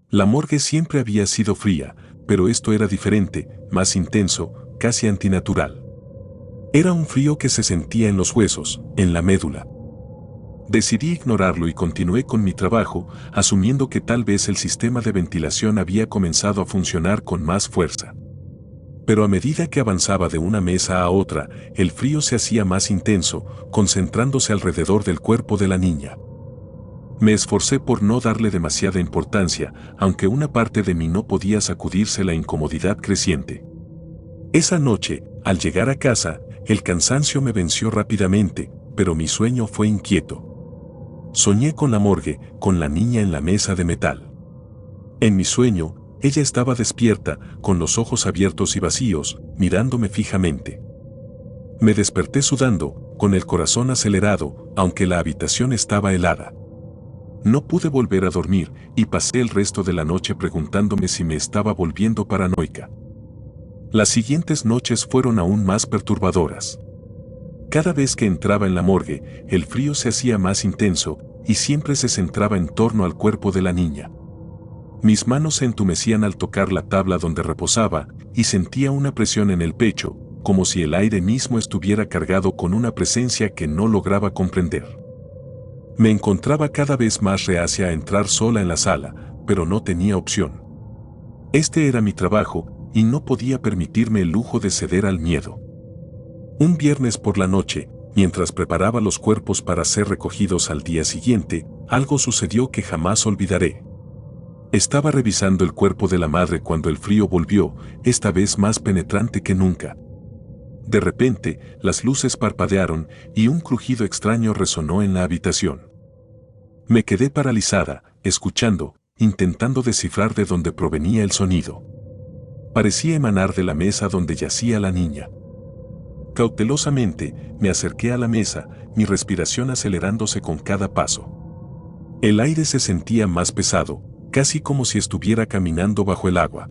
La morgue siempre había sido fría, pero esto era diferente, más intenso, casi antinatural. Era un frío que se sentía en los huesos, en la médula. Decidí ignorarlo y continué con mi trabajo, asumiendo que tal vez el sistema de ventilación había comenzado a funcionar con más fuerza. Pero a medida que avanzaba de una mesa a otra, el frío se hacía más intenso, concentrándose alrededor del cuerpo de la niña. Me esforcé por no darle demasiada importancia, aunque una parte de mí no podía sacudirse la incomodidad creciente. Esa noche, al llegar a casa, el cansancio me venció rápidamente, pero mi sueño fue inquieto. Soñé con la morgue, con la niña en la mesa de metal. En mi sueño, ella estaba despierta, con los ojos abiertos y vacíos, mirándome fijamente. Me desperté sudando, con el corazón acelerado, aunque la habitación estaba helada. No pude volver a dormir, y pasé el resto de la noche preguntándome si me estaba volviendo paranoica. Las siguientes noches fueron aún más perturbadoras. Cada vez que entraba en la morgue, el frío se hacía más intenso, y siempre se centraba en torno al cuerpo de la niña. Mis manos se entumecían al tocar la tabla donde reposaba, y sentía una presión en el pecho, como si el aire mismo estuviera cargado con una presencia que no lograba comprender. Me encontraba cada vez más reacia a entrar sola en la sala, pero no tenía opción. Este era mi trabajo, y no podía permitirme el lujo de ceder al miedo. Un viernes por la noche, mientras preparaba los cuerpos para ser recogidos al día siguiente, algo sucedió que jamás olvidaré. Estaba revisando el cuerpo de la madre cuando el frío volvió, esta vez más penetrante que nunca. De repente, las luces parpadearon y un crujido extraño resonó en la habitación. Me quedé paralizada, escuchando, intentando descifrar de dónde provenía el sonido. Parecía emanar de la mesa donde yacía la niña. Cautelosamente, me acerqué a la mesa, mi respiración acelerándose con cada paso. El aire se sentía más pesado, casi como si estuviera caminando bajo el agua.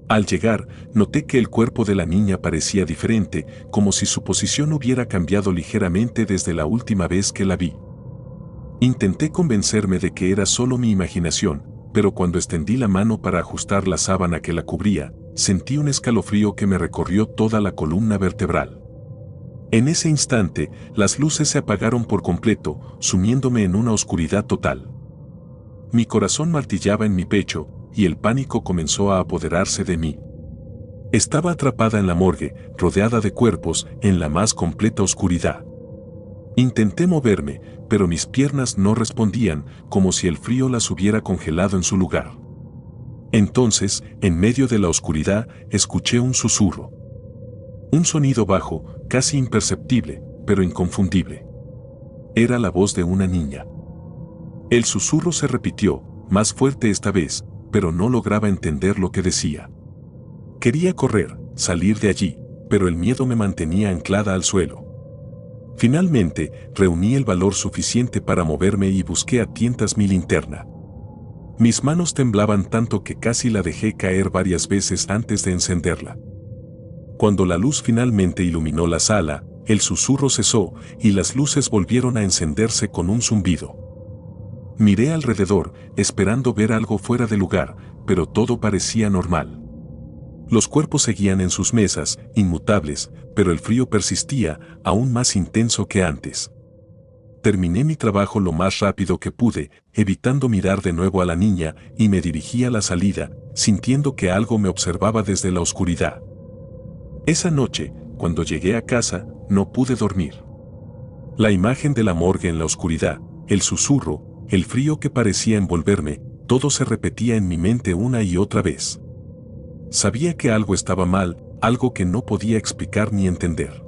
Al llegar, noté que el cuerpo de la niña parecía diferente, como si su posición hubiera cambiado ligeramente desde la última vez que la vi. Intenté convencerme de que era solo mi imaginación, pero cuando extendí la mano para ajustar la sábana que la cubría, sentí un escalofrío que me recorrió toda la columna vertebral. En ese instante, las luces se apagaron por completo, sumiéndome en una oscuridad total. Mi corazón martillaba en mi pecho, y el pánico comenzó a apoderarse de mí. Estaba atrapada en la morgue, rodeada de cuerpos, en la más completa oscuridad. Intenté moverme, pero mis piernas no respondían, como si el frío las hubiera congelado en su lugar. Entonces, en medio de la oscuridad, escuché un susurro. Un sonido bajo, casi imperceptible, pero inconfundible. Era la voz de una niña. El susurro se repitió, más fuerte esta vez, pero no lograba entender lo que decía. Quería correr, salir de allí, pero el miedo me mantenía anclada al suelo. Finalmente, reuní el valor suficiente para moverme y busqué a tientas mi linterna. Mis manos temblaban tanto que casi la dejé caer varias veces antes de encenderla. Cuando la luz finalmente iluminó la sala, el susurro cesó y las luces volvieron a encenderse con un zumbido. Miré alrededor, esperando ver algo fuera de lugar, pero todo parecía normal. Los cuerpos seguían en sus mesas, inmutables, pero el frío persistía, aún más intenso que antes. Terminé mi trabajo lo más rápido que pude, evitando mirar de nuevo a la niña, y me dirigí a la salida, sintiendo que algo me observaba desde la oscuridad. Esa noche, cuando llegué a casa, no pude dormir. La imagen de la morgue en la oscuridad, el susurro, el frío que parecía envolverme, todo se repetía en mi mente una y otra vez. Sabía que algo estaba mal, algo que no podía explicar ni entender.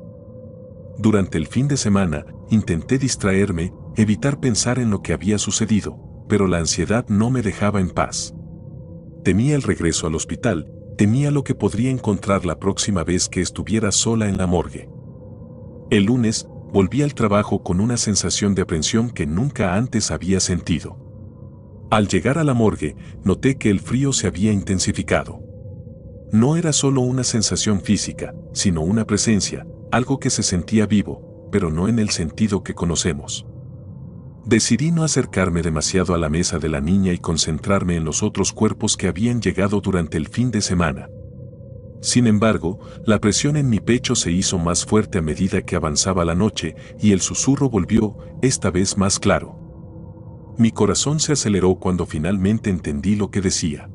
Durante el fin de semana, intenté distraerme, evitar pensar en lo que había sucedido, pero la ansiedad no me dejaba en paz. Temía el regreso al hospital, temía lo que podría encontrar la próxima vez que estuviera sola en la morgue. El lunes, volví al trabajo con una sensación de aprensión que nunca antes había sentido. Al llegar a la morgue, noté que el frío se había intensificado. No era solo una sensación física, sino una presencia, algo que se sentía vivo, pero no en el sentido que conocemos. Decidí no acercarme demasiado a la mesa de la niña y concentrarme en los otros cuerpos que habían llegado durante el fin de semana. Sin embargo, la presión en mi pecho se hizo más fuerte a medida que avanzaba la noche y el susurro volvió, esta vez más claro. Mi corazón se aceleró cuando finalmente entendí lo que decía.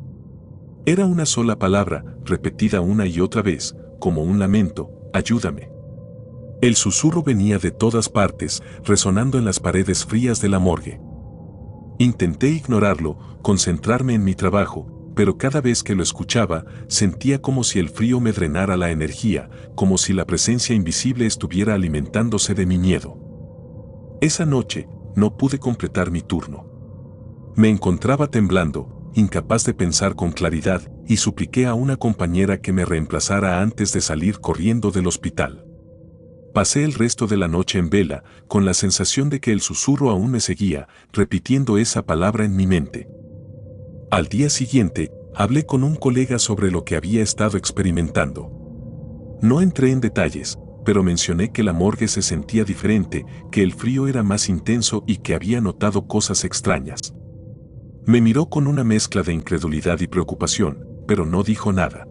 Era una sola palabra, repetida una y otra vez, como un lamento: ayúdame. El susurro venía de todas partes, resonando en las paredes frías de la morgue. Intenté ignorarlo, concentrarme en mi trabajo, pero cada vez que lo escuchaba, sentía como si el frío me drenara la energía, como si la presencia invisible estuviera alimentándose de mi miedo. Esa noche, no pude completar mi turno. Me encontraba temblando, incapaz de pensar con claridad, y supliqué a una compañera que me reemplazara antes de salir corriendo del hospital. Pasé el resto de la noche en vela, con la sensación de que el susurro aún me seguía, repitiendo esa palabra en mi mente. Al día siguiente, hablé con un colega sobre lo que había estado experimentando. No entré en detalles, pero mencioné que la morgue se sentía diferente, que el frío era más intenso y que había notado cosas extrañas. Me miró con una mezcla de incredulidad y preocupación, pero no dijo nada.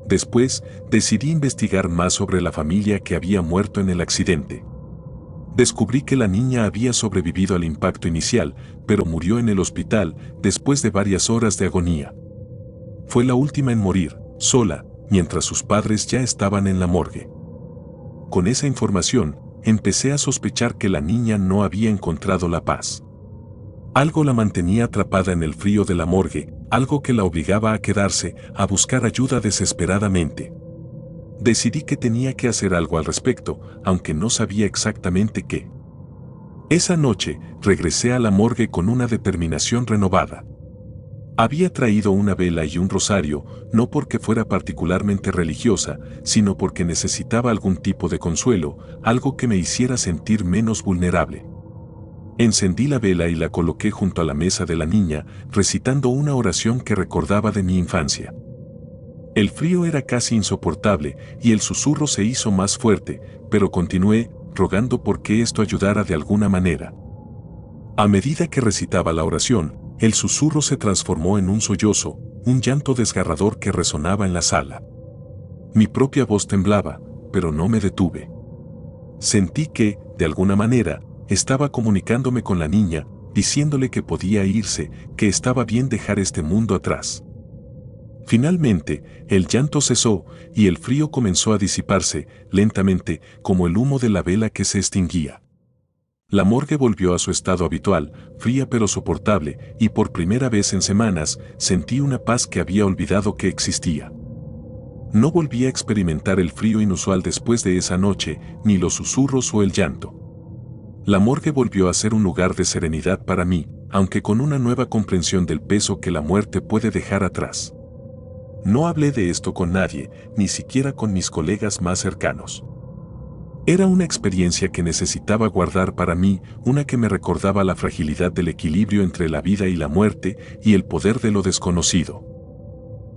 Después, decidí investigar más sobre la familia que había muerto en el accidente. Descubrí que la niña había sobrevivido al impacto inicial, pero murió en el hospital después de varias horas de agonía. Fue la última en morir, sola, mientras sus padres ya estaban en la morgue. Con esa información, empecé a sospechar que la niña no había encontrado la paz. Algo la mantenía atrapada en el frío de la morgue, algo que la obligaba a quedarse, a buscar ayuda desesperadamente. Decidí que tenía que hacer algo al respecto, aunque no sabía exactamente qué. Esa noche, regresé a la morgue con una determinación renovada. Había traído una vela y un rosario, no porque fuera particularmente religiosa, sino porque necesitaba algún tipo de consuelo, algo que me hiciera sentir menos vulnerable. Encendí la vela y la coloqué junto a la mesa de la niña, recitando una oración que recordaba de mi infancia. El frío era casi insoportable y el susurro se hizo más fuerte, pero continué, rogando por que esto ayudara de alguna manera. A medida que recitaba la oración, el susurro se transformó en un sollozo, un llanto desgarrador que resonaba en la sala. Mi propia voz temblaba, pero no me detuve. Sentí que, de alguna manera, estaba comunicándome con la niña, diciéndole que podía irse, que estaba bien dejar este mundo atrás. Finalmente, el llanto cesó y el frío comenzó a disiparse, lentamente, como el humo de la vela que se extinguía. La morgue volvió a su estado habitual, fría pero soportable, y por primera vez en semanas, sentí una paz que había olvidado que existía. No volví a experimentar el frío inusual después de esa noche, ni los susurros o el llanto. La morgue volvió a ser un lugar de serenidad para mí, aunque con una nueva comprensión del peso que la muerte puede dejar atrás. No hablé de esto con nadie, ni siquiera con mis colegas más cercanos. Era una experiencia que necesitaba guardar para mí, una que me recordaba la fragilidad del equilibrio entre la vida y la muerte y el poder de lo desconocido.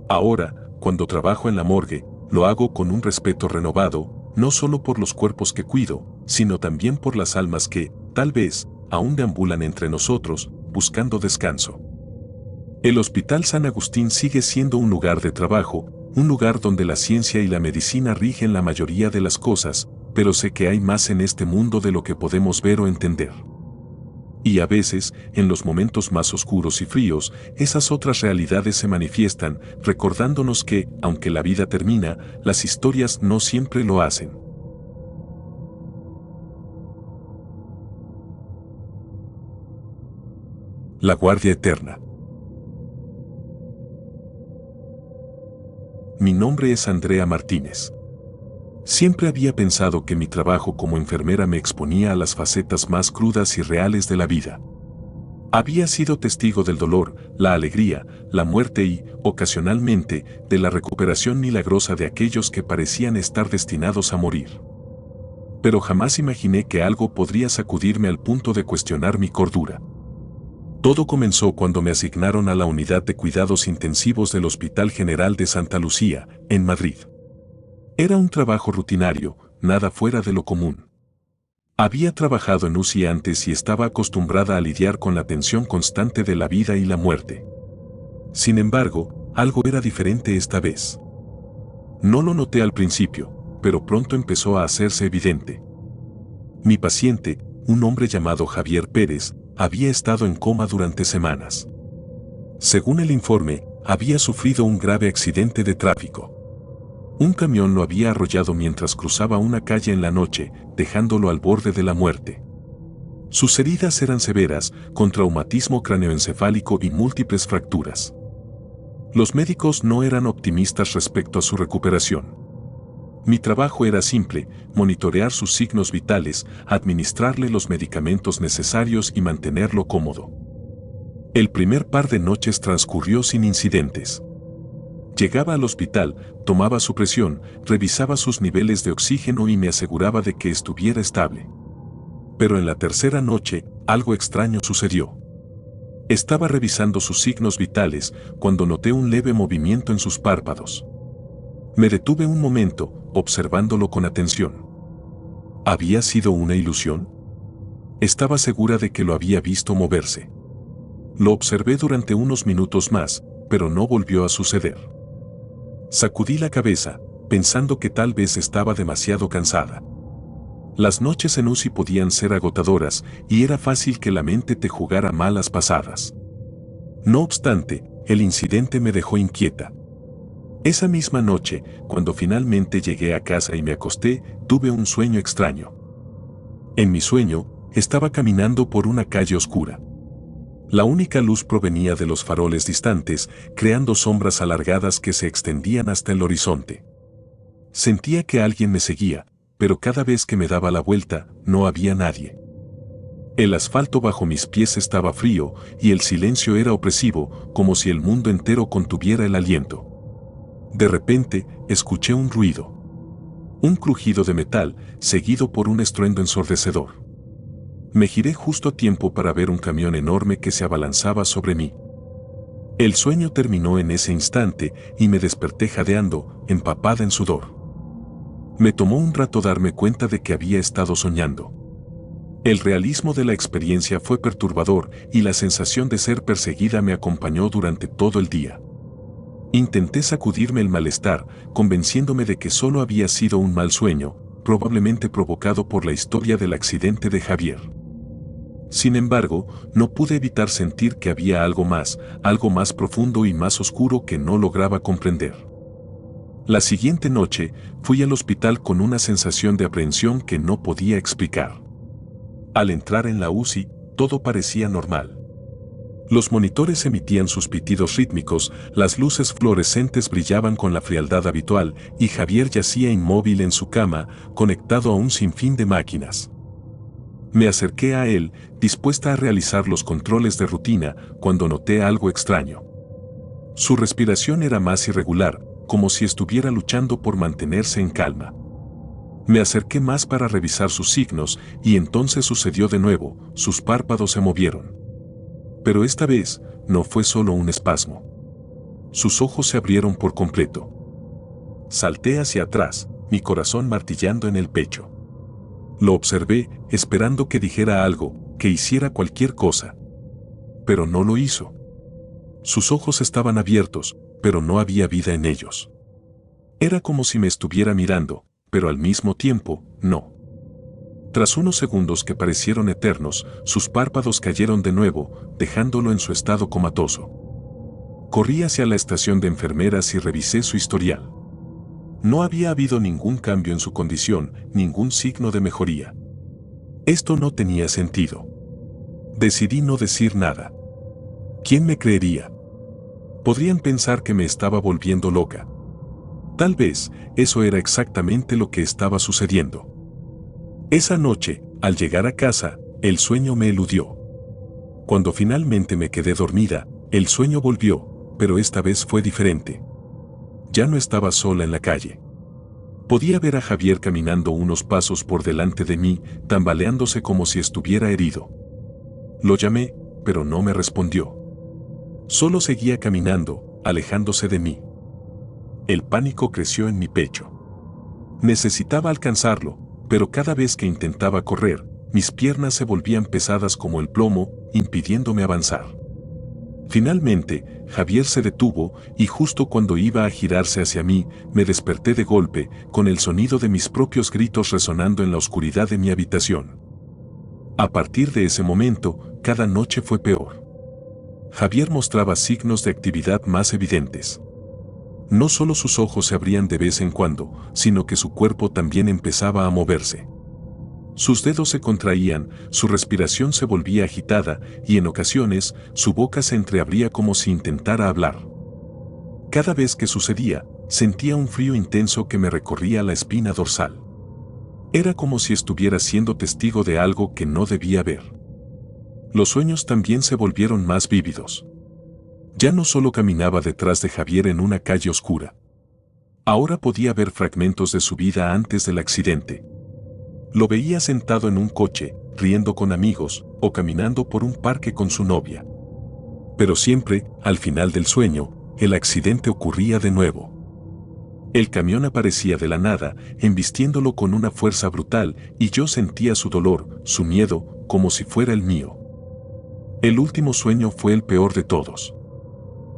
Ahora, cuando trabajo en la morgue, lo hago con un respeto renovado, no solo por los cuerpos que cuido, sino también por las almas que, tal vez, aún deambulan entre nosotros, buscando descanso. El Hospital San Agustín sigue siendo un lugar de trabajo, un lugar donde la ciencia y la medicina rigen la mayoría de las cosas, pero sé que hay más en este mundo de lo que podemos ver o entender. Y a veces, en los momentos más oscuros y fríos, esas otras realidades se manifiestan, recordándonos que, aunque la vida termina, las historias no siempre lo hacen. La Guardia Eterna. Mi nombre es Andrea Martínez. Siempre había pensado que mi trabajo como enfermera me exponía a las facetas más crudas y reales de la vida. Había sido testigo del dolor, la alegría, la muerte y, ocasionalmente, de la recuperación milagrosa de aquellos que parecían estar destinados a morir. Pero jamás imaginé que algo podría sacudirme al punto de cuestionar mi cordura. Todo comenzó cuando me asignaron a la unidad de cuidados intensivos del Hospital General de Santa Lucía, en Madrid. Era un trabajo rutinario, nada fuera de lo común. Había trabajado en UCI antes y estaba acostumbrada a lidiar con la tensión constante de la vida y la muerte. Sin embargo, algo era diferente esta vez. No lo noté al principio, pero pronto empezó a hacerse evidente. Mi paciente, un hombre llamado Javier Pérez, había estado en coma durante semanas. Según el informe, había sufrido un grave accidente de tráfico. Un camión lo había arrollado mientras cruzaba una calle en la noche, dejándolo al borde de la muerte. Sus heridas eran severas, con traumatismo craneoencefálico y múltiples fracturas. Los médicos no eran optimistas respecto a su recuperación. Mi trabajo era simple: monitorear sus signos vitales, administrarle los medicamentos necesarios y mantenerlo cómodo. El primer par de noches transcurrió sin incidentes. Llegaba al hospital, tomaba su presión, revisaba sus niveles de oxígeno y me aseguraba de que estuviera estable. Pero en la tercera noche, algo extraño sucedió. Estaba revisando sus signos vitales cuando noté un leve movimiento en sus párpados. Me detuve un momento, observándolo con atención. ¿Había sido una ilusión? Estaba segura de que lo había visto moverse. Lo observé durante unos minutos más, pero no volvió a suceder. Sacudí la cabeza, pensando que tal vez estaba demasiado cansada. Las noches en UCI podían ser agotadoras y era fácil que la mente te jugara malas pasadas. No obstante, el incidente me dejó inquieta. Esa misma noche, cuando finalmente llegué a casa y me acosté, tuve un sueño extraño. En mi sueño, estaba caminando por una calle oscura. La única luz provenía de los faroles distantes, creando sombras alargadas que se extendían hasta el horizonte. Sentía que alguien me seguía, pero cada vez que me daba la vuelta, no había nadie. El asfalto bajo mis pies estaba frío y el silencio era opresivo, como si el mundo entero contuviera el aliento. De repente, escuché un ruido. Un crujido de metal, seguido por un estruendo ensordecedor. Me giré justo a tiempo para ver un camión enorme que se abalanzaba sobre mí. El sueño terminó en ese instante y me desperté jadeando, empapada en sudor. Me tomó un rato darme cuenta de que había estado soñando. El realismo de la experiencia fue perturbador y la sensación de ser perseguida me acompañó durante todo el día. Intenté sacudirme el malestar, convenciéndome de que solo había sido un mal sueño, probablemente provocado por la historia del accidente de Javier. Sin embargo, no pude evitar sentir que había algo más profundo y más oscuro que no lograba comprender. La siguiente noche, fui al hospital con una sensación de aprehensión que no podía explicar. Al entrar en la UCI, todo parecía normal. Los monitores emitían sus pitidos rítmicos, las luces fluorescentes brillaban con la frialdad habitual y Javier yacía inmóvil en su cama, conectado a un sinfín de máquinas. Me acerqué a él, dispuesta a realizar los controles de rutina, cuando noté algo extraño. Su respiración era más irregular, como si estuviera luchando por mantenerse en calma. Me acerqué más para revisar sus signos y entonces sucedió de nuevo, sus párpados se movieron. Pero esta vez, no fue solo un espasmo. Sus ojos se abrieron por completo. Salté hacia atrás, mi corazón martillando en el pecho. Lo observé, esperando que dijera algo, que hiciera cualquier cosa. Pero no lo hizo. Sus ojos estaban abiertos, pero no había vida en ellos. Era como si me estuviera mirando, pero al mismo tiempo, no. Tras unos segundos que parecieron eternos, sus párpados cayeron de nuevo, dejándolo en su estado comatoso. Corrí hacia la estación de enfermeras y revisé su historial. No había habido ningún cambio en su condición, ningún signo de mejoría. Esto no tenía sentido. Decidí no decir nada. ¿Quién me creería? Podrían pensar que me estaba volviendo loca. Tal vez, eso era exactamente lo que estaba sucediendo. Esa noche, al llegar a casa, el sueño me eludió. Cuando finalmente me quedé dormida, el sueño volvió, pero esta vez fue diferente. Ya no estaba sola en la calle. Podía ver a Javier caminando unos pasos por delante de mí, tambaleándose como si estuviera herido. Lo llamé, pero no me respondió. Solo seguía caminando, alejándose de mí. El pánico creció en mi pecho. Necesitaba alcanzarlo, pero cada vez que intentaba correr, mis piernas se volvían pesadas como el plomo, impidiéndome avanzar. Finalmente, Javier se detuvo y justo cuando iba a girarse hacia mí, me desperté de golpe, con el sonido de mis propios gritos resonando en la oscuridad de mi habitación. A partir de ese momento, cada noche fue peor. Javier mostraba signos de actividad más evidentes. No solo sus ojos se abrían de vez en cuando, sino que su cuerpo también empezaba a moverse. Sus dedos se contraían, su respiración se volvía agitada y en ocasiones su boca se entreabría como si intentara hablar. Cada vez que sucedía, sentía un frío intenso que me recorría la espina dorsal. Era como si estuviera siendo testigo de algo que no debía ver. Los sueños también se volvieron más vívidos. Ya no solo caminaba detrás de Javier en una calle oscura. Ahora podía ver fragmentos de su vida antes del accidente. Lo veía sentado en un coche, riendo con amigos, o caminando por un parque con su novia. Pero siempre, al final del sueño, el accidente ocurría de nuevo. El camión aparecía de la nada, embistiéndolo con una fuerza brutal, y yo sentía su dolor, su miedo, como si fuera el mío. El último sueño fue el peor de todos.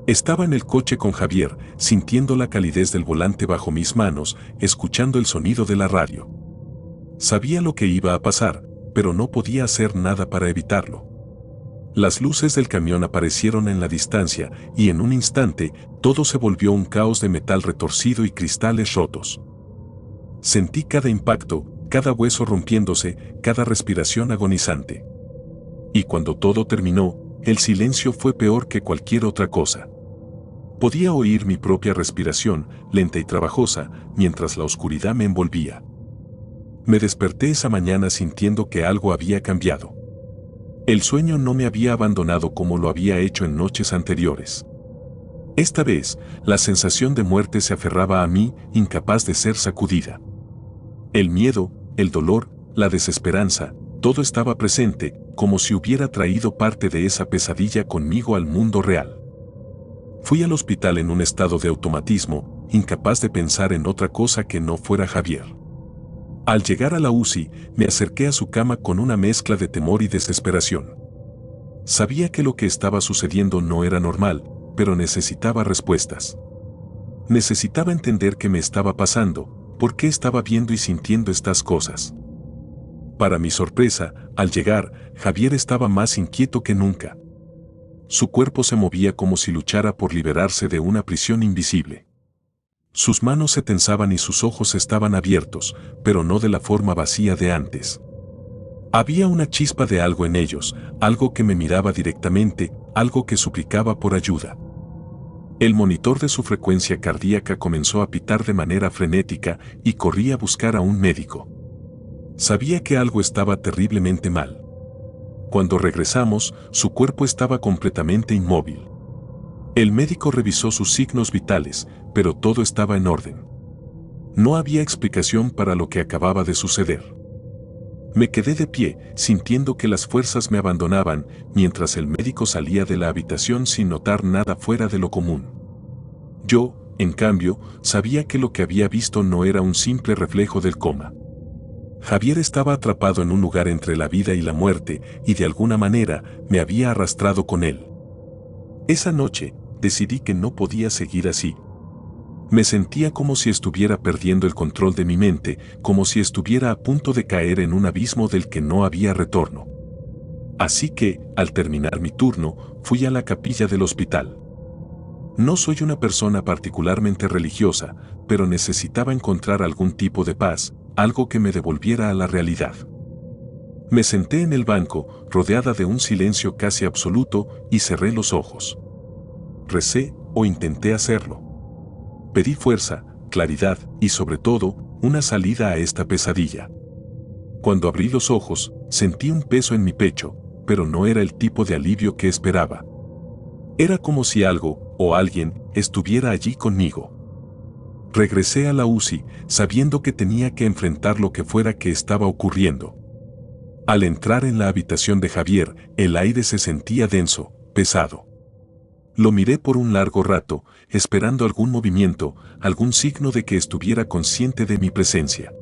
Estaba en el coche con Javier, sintiendo la calidez del volante bajo mis manos, escuchando el sonido de la radio. Sabía lo que iba a pasar, pero no podía hacer nada para evitarlo. Las luces del camión aparecieron en la distancia, y en un instante, todo se volvió un caos de metal retorcido y cristales rotos. Sentí cada impacto, cada hueso rompiéndose, cada respiración agonizante. Y cuando todo terminó, el silencio fue peor que cualquier otra cosa. Podía oír mi propia respiración, lenta y trabajosa, mientras la oscuridad me envolvía. Me desperté esa mañana sintiendo que algo había cambiado. El sueño no me había abandonado como lo había hecho en noches anteriores. Esta vez, la sensación de muerte se aferraba a mí, incapaz de ser sacudida. El miedo, el dolor, la desesperanza, todo estaba presente, como si hubiera traído parte de esa pesadilla conmigo al mundo real. Fui al hospital en un estado de automatismo, incapaz de pensar en otra cosa que no fuera Javier. Al llegar a la UCI, me acerqué a su cama con una mezcla de temor y desesperación. Sabía que lo que estaba sucediendo no era normal, pero necesitaba respuestas. Necesitaba entender qué me estaba pasando, por qué estaba viendo y sintiendo estas cosas. Para mi sorpresa, al llegar, Javier estaba más inquieto que nunca. Su cuerpo se movía como si luchara por liberarse de una prisión invisible. Sus manos se tensaban y sus ojos estaban abiertos, pero no de la forma vacía de antes. Había una chispa de algo en ellos, algo que me miraba directamente, algo que suplicaba por ayuda. El monitor de su frecuencia cardíaca comenzó a pitar de manera frenética y corrí a buscar a un médico. Sabía que algo estaba terriblemente mal. Cuando regresamos, su cuerpo estaba completamente inmóvil. El médico revisó sus signos vitales, pero todo estaba en orden. No había explicación para lo que acababa de suceder. Me quedé de pie, sintiendo que las fuerzas me abandonaban, mientras el médico salía de la habitación sin notar nada fuera de lo común. Yo, en cambio, sabía que lo que había visto no era un simple reflejo del coma. Javier estaba atrapado en un lugar entre la vida y la muerte, y de alguna manera me había arrastrado con él. Esa noche, decidí que no podía seguir así. Me sentía como si estuviera perdiendo el control de mi mente, como si estuviera a punto de caer en un abismo del que no había retorno. Así que, al terminar mi turno, fui a la capilla del hospital. No soy una persona particularmente religiosa, pero necesitaba encontrar algún tipo de paz, algo que me devolviera a la realidad. Me senté en el banco, rodeada de un silencio casi absoluto, y cerré los ojos. Recé, o intenté hacerlo. Pedí fuerza, claridad y sobre todo, una salida a esta pesadilla. Cuando abrí los ojos, sentí un peso en mi pecho, pero no era el tipo de alivio que esperaba. Era como si algo, o alguien, estuviera allí conmigo. Regresé a la UCI, sabiendo que tenía que enfrentar lo que fuera que estaba ocurriendo. Al entrar en la habitación de Javier, el aire se sentía denso, pesado. Lo miré por un largo rato, esperando algún movimiento, algún signo de que estuviera consciente de mi presencia.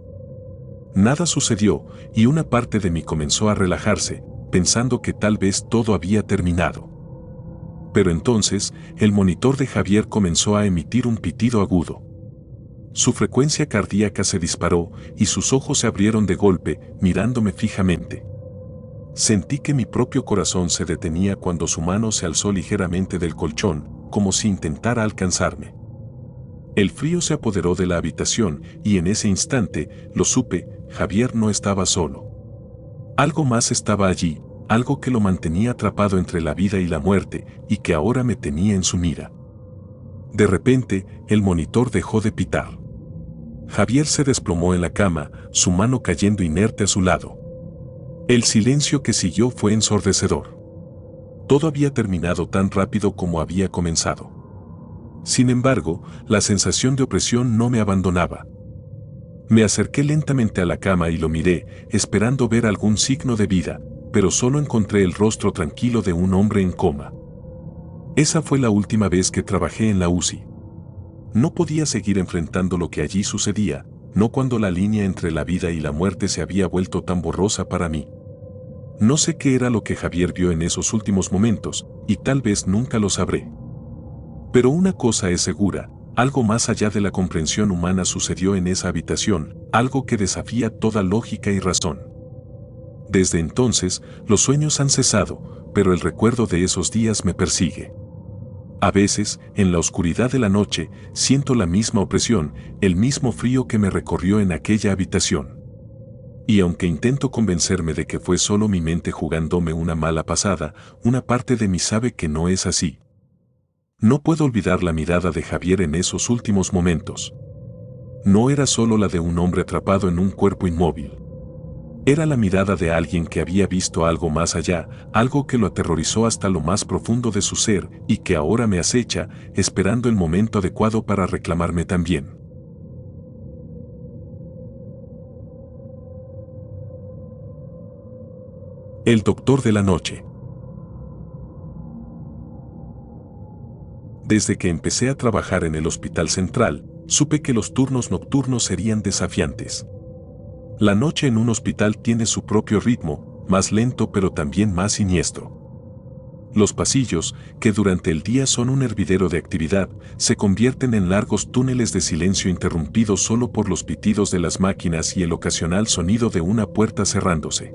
Nada sucedió, y una parte de mí comenzó a relajarse, pensando que tal vez todo había terminado. Pero entonces, el monitor de Javier comenzó a emitir un pitido agudo. Su frecuencia cardíaca se disparó y sus ojos se abrieron de golpe, mirándome fijamente. Sentí que mi propio corazón se detenía cuando su mano se alzó ligeramente del colchón, como si intentara alcanzarme. El frío se apoderó de la habitación y en ese instante, lo supe, Javier no estaba solo. Algo más estaba allí, algo que lo mantenía atrapado entre la vida y la muerte y que ahora me tenía en su mira. De repente, el monitor dejó de pitar. Javier se desplomó en la cama, su mano cayendo inerte a su lado. El silencio que siguió fue ensordecedor. Todo había terminado tan rápido como había comenzado. Sin embargo, la sensación de opresión no me abandonaba. Me acerqué lentamente a la cama y lo miré, esperando ver algún signo de vida, pero solo encontré el rostro tranquilo de un hombre en coma. Esa fue la última vez que trabajé en la UCI. No podía seguir enfrentando lo que allí sucedía, no cuando la línea entre la vida y la muerte se había vuelto tan borrosa para mí. No sé qué era lo que Javier vio en esos últimos momentos, y tal vez nunca lo sabré. Pero una cosa es segura, algo más allá de la comprensión humana sucedió en esa habitación, algo que desafía toda lógica y razón. Desde entonces, los sueños han cesado, pero el recuerdo de esos días me persigue. A veces, en la oscuridad de la noche, siento la misma opresión, el mismo frío que me recorrió en aquella habitación. Y aunque intento convencerme de que fue solo mi mente jugándome una mala pasada, una parte de mí sabe que no es así. No puedo olvidar la mirada de Javier en esos últimos momentos. No era solo la de un hombre atrapado en un cuerpo inmóvil. Era la mirada de alguien que había visto algo más allá, algo que lo aterrorizó hasta lo más profundo de su ser y que ahora me acecha, esperando el momento adecuado para reclamarme también. El doctor de la noche. Desde que empecé a trabajar en el Hospital Central, supe que los turnos nocturnos serían desafiantes. La noche en un hospital tiene su propio ritmo, más lento pero también más siniestro. Los pasillos, que durante el día son un hervidero de actividad, se convierten en largos túneles de silencio interrumpidos solo por los pitidos de las máquinas y el ocasional sonido de una puerta cerrándose.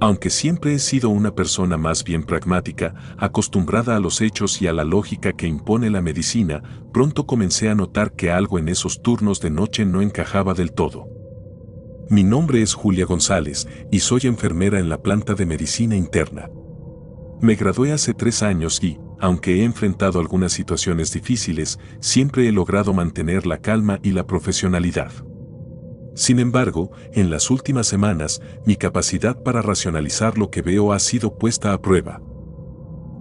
Aunque siempre he sido una persona más bien pragmática, acostumbrada a los hechos y a la lógica que impone la medicina, pronto comencé a notar que algo en esos turnos de noche no encajaba del todo. Mi nombre es Julia González y soy enfermera en la planta de medicina interna. Me gradué hace 3 años y, aunque he enfrentado algunas situaciones difíciles, siempre he logrado mantener la calma y la profesionalidad. Sin embargo, en las últimas semanas, mi capacidad para racionalizar lo que veo ha sido puesta a prueba.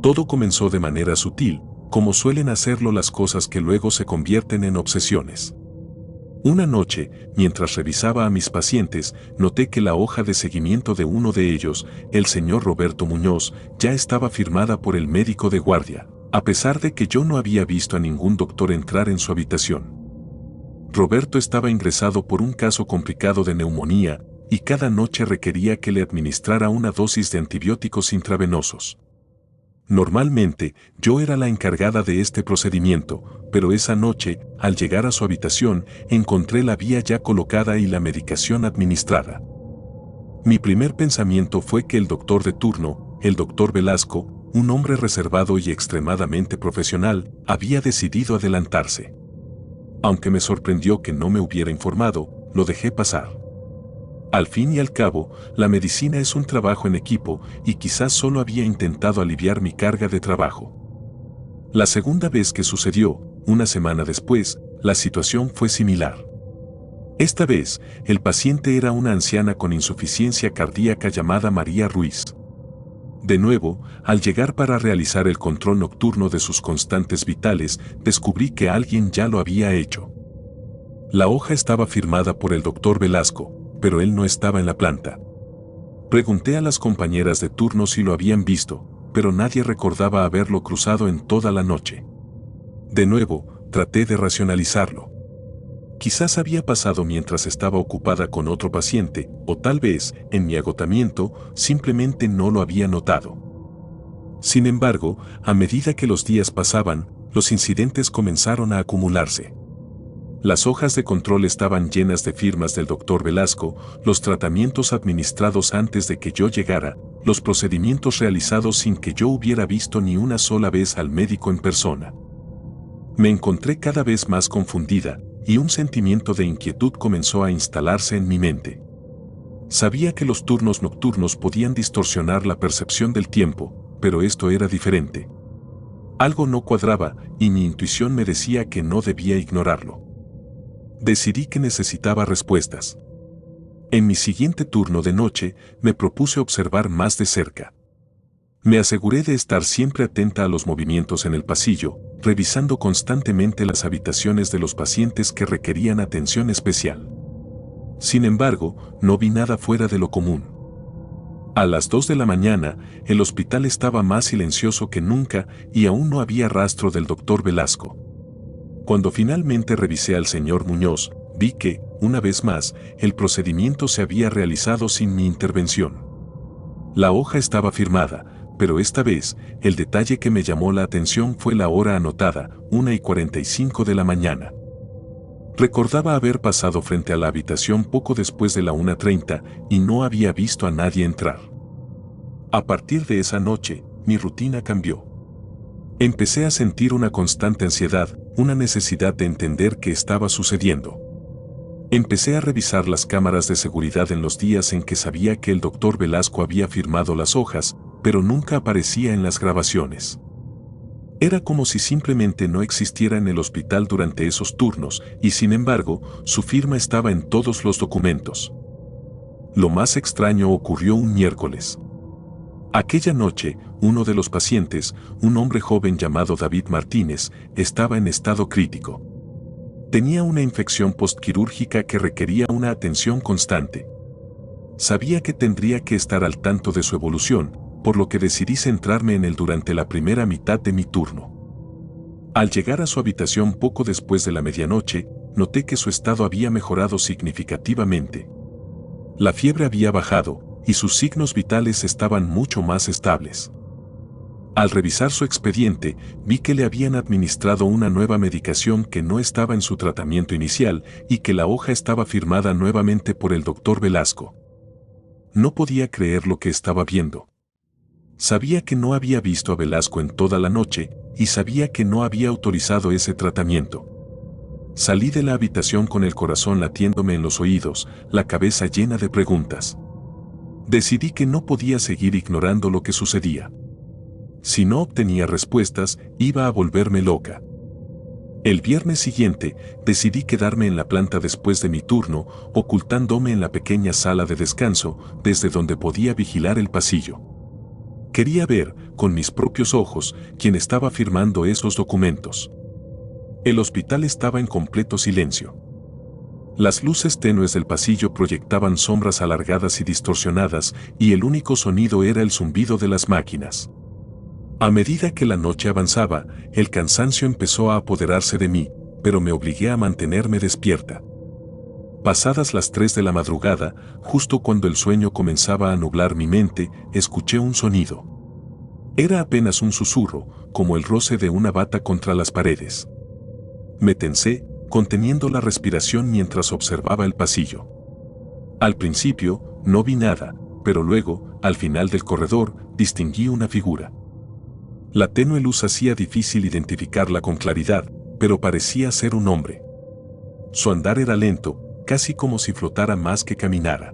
Todo comenzó de manera sutil, como suelen hacerlo las cosas que luego se convierten en obsesiones. Una noche, mientras revisaba a mis pacientes, noté que la hoja de seguimiento de uno de ellos, el señor Roberto Muñoz, ya estaba firmada por el médico de guardia, a pesar de que yo no había visto a ningún doctor entrar en su habitación. Roberto estaba ingresado por un caso complicado de neumonía y cada noche requería que le administrara una dosis de antibióticos intravenosos. Normalmente, yo era la encargada de este procedimiento, pero esa noche, al llegar a su habitación, encontré la vía ya colocada y la medicación administrada. Mi primer pensamiento fue que el doctor de turno, el doctor Velasco, un hombre reservado y extremadamente profesional, había decidido adelantarse. Aunque me sorprendió que no me hubiera informado, lo dejé pasar. Al fin y al cabo, la medicina es un trabajo en equipo y quizás solo había intentado aliviar mi carga de trabajo. La segunda vez que sucedió, una semana después, la situación fue similar. Esta vez, el paciente era una anciana con insuficiencia cardíaca llamada María Ruiz. De nuevo, al llegar para realizar el control nocturno de sus constantes vitales, descubrí que alguien ya lo había hecho. La hoja estaba firmada por el doctor Velasco, pero él no estaba en la planta. Pregunté a las compañeras de turno si lo habían visto, pero nadie recordaba haberlo cruzado en toda la noche. De nuevo, traté de racionalizarlo. Quizás había pasado mientras estaba ocupada con otro paciente, o tal vez, en mi agotamiento, simplemente no lo había notado. Sin embargo, a medida que los días pasaban, los incidentes comenzaron a acumularse. Las hojas de control estaban llenas de firmas del doctor Velasco, los tratamientos administrados antes de que yo llegara, los procedimientos realizados sin que yo hubiera visto ni una sola vez al médico en persona. Me encontré cada vez más confundida, y un sentimiento de inquietud comenzó a instalarse en mi mente. Sabía que los turnos nocturnos podían distorsionar la percepción del tiempo, pero esto era diferente. Algo no cuadraba y mi intuición me decía que no debía ignorarlo. Decidí que necesitaba respuestas. En mi siguiente turno de noche me propuse observar más de cerca. Me aseguré de estar siempre atenta a los movimientos en el pasillo, revisando constantemente las habitaciones de los pacientes que requerían atención especial. Sin embargo, no vi nada fuera de lo común. A las 2 de la mañana, el hospital estaba más silencioso que nunca y aún no había rastro del doctor Velasco. Cuando finalmente revisé al señor Muñoz, vi que, una vez más, el procedimiento se había realizado sin mi intervención. La hoja estaba firmada, pero esta vez, el detalle que me llamó la atención fue la hora anotada, 1:45 de la mañana. Recordaba haber pasado frente a la habitación poco después de la 1:30 y no había visto a nadie entrar. A partir de esa noche, mi rutina cambió. Empecé a sentir una constante ansiedad, una necesidad de entender qué estaba sucediendo. Empecé a revisar las cámaras de seguridad en los días en que sabía que el doctor Velasco había firmado las hojas, pero nunca aparecía en las grabaciones. Era como si simplemente no existiera en el hospital durante esos turnos, y sin embargo, su firma estaba en todos los documentos. Lo más extraño ocurrió un miércoles. Aquella noche, uno de los pacientes, un hombre joven llamado David Martínez, estaba en estado crítico. Tenía una infección postquirúrgica que requería una atención constante. Sabía que tendría que estar al tanto de su evolución, por lo que decidí centrarme en él durante la primera mitad de mi turno. Al llegar a su habitación poco después de la medianoche, noté que su estado había mejorado significativamente. La fiebre había bajado, y sus signos vitales estaban mucho más estables. Al revisar su expediente, vi que le habían administrado una nueva medicación que no estaba en su tratamiento inicial y que la hoja estaba firmada nuevamente por el doctor Velasco. No podía creer lo que estaba viendo. Sabía que no había visto a Velasco en toda la noche y sabía que no había autorizado ese tratamiento. Salí de la habitación con el corazón latiéndome en los oídos, la cabeza llena de preguntas. Decidí que no podía seguir ignorando lo que sucedía. Si no obtenía respuestas, iba a volverme loca. El viernes siguiente, decidí quedarme en la planta después de mi turno, ocultándome en la pequeña sala de descanso, desde donde podía vigilar el pasillo. Quería ver, con mis propios ojos, quién estaba firmando esos documentos. El hospital estaba en completo silencio. Las luces tenues del pasillo proyectaban sombras alargadas y distorsionadas, y el único sonido era el zumbido de las máquinas. A medida que la noche avanzaba, el cansancio empezó a apoderarse de mí, pero me obligué a mantenerme despierta. Pasadas las 3 de la madrugada, justo cuando el sueño comenzaba a nublar mi mente, escuché un sonido. Era apenas un susurro, como el roce de una bata contra las paredes. Me tensé, conteniendo la respiración mientras observaba el pasillo. Al principio, no vi nada, pero luego, al final del corredor, distinguí una figura. La tenue luz hacía difícil identificarla con claridad, pero parecía ser un hombre. Su andar era lento, casi como si flotara más que caminara.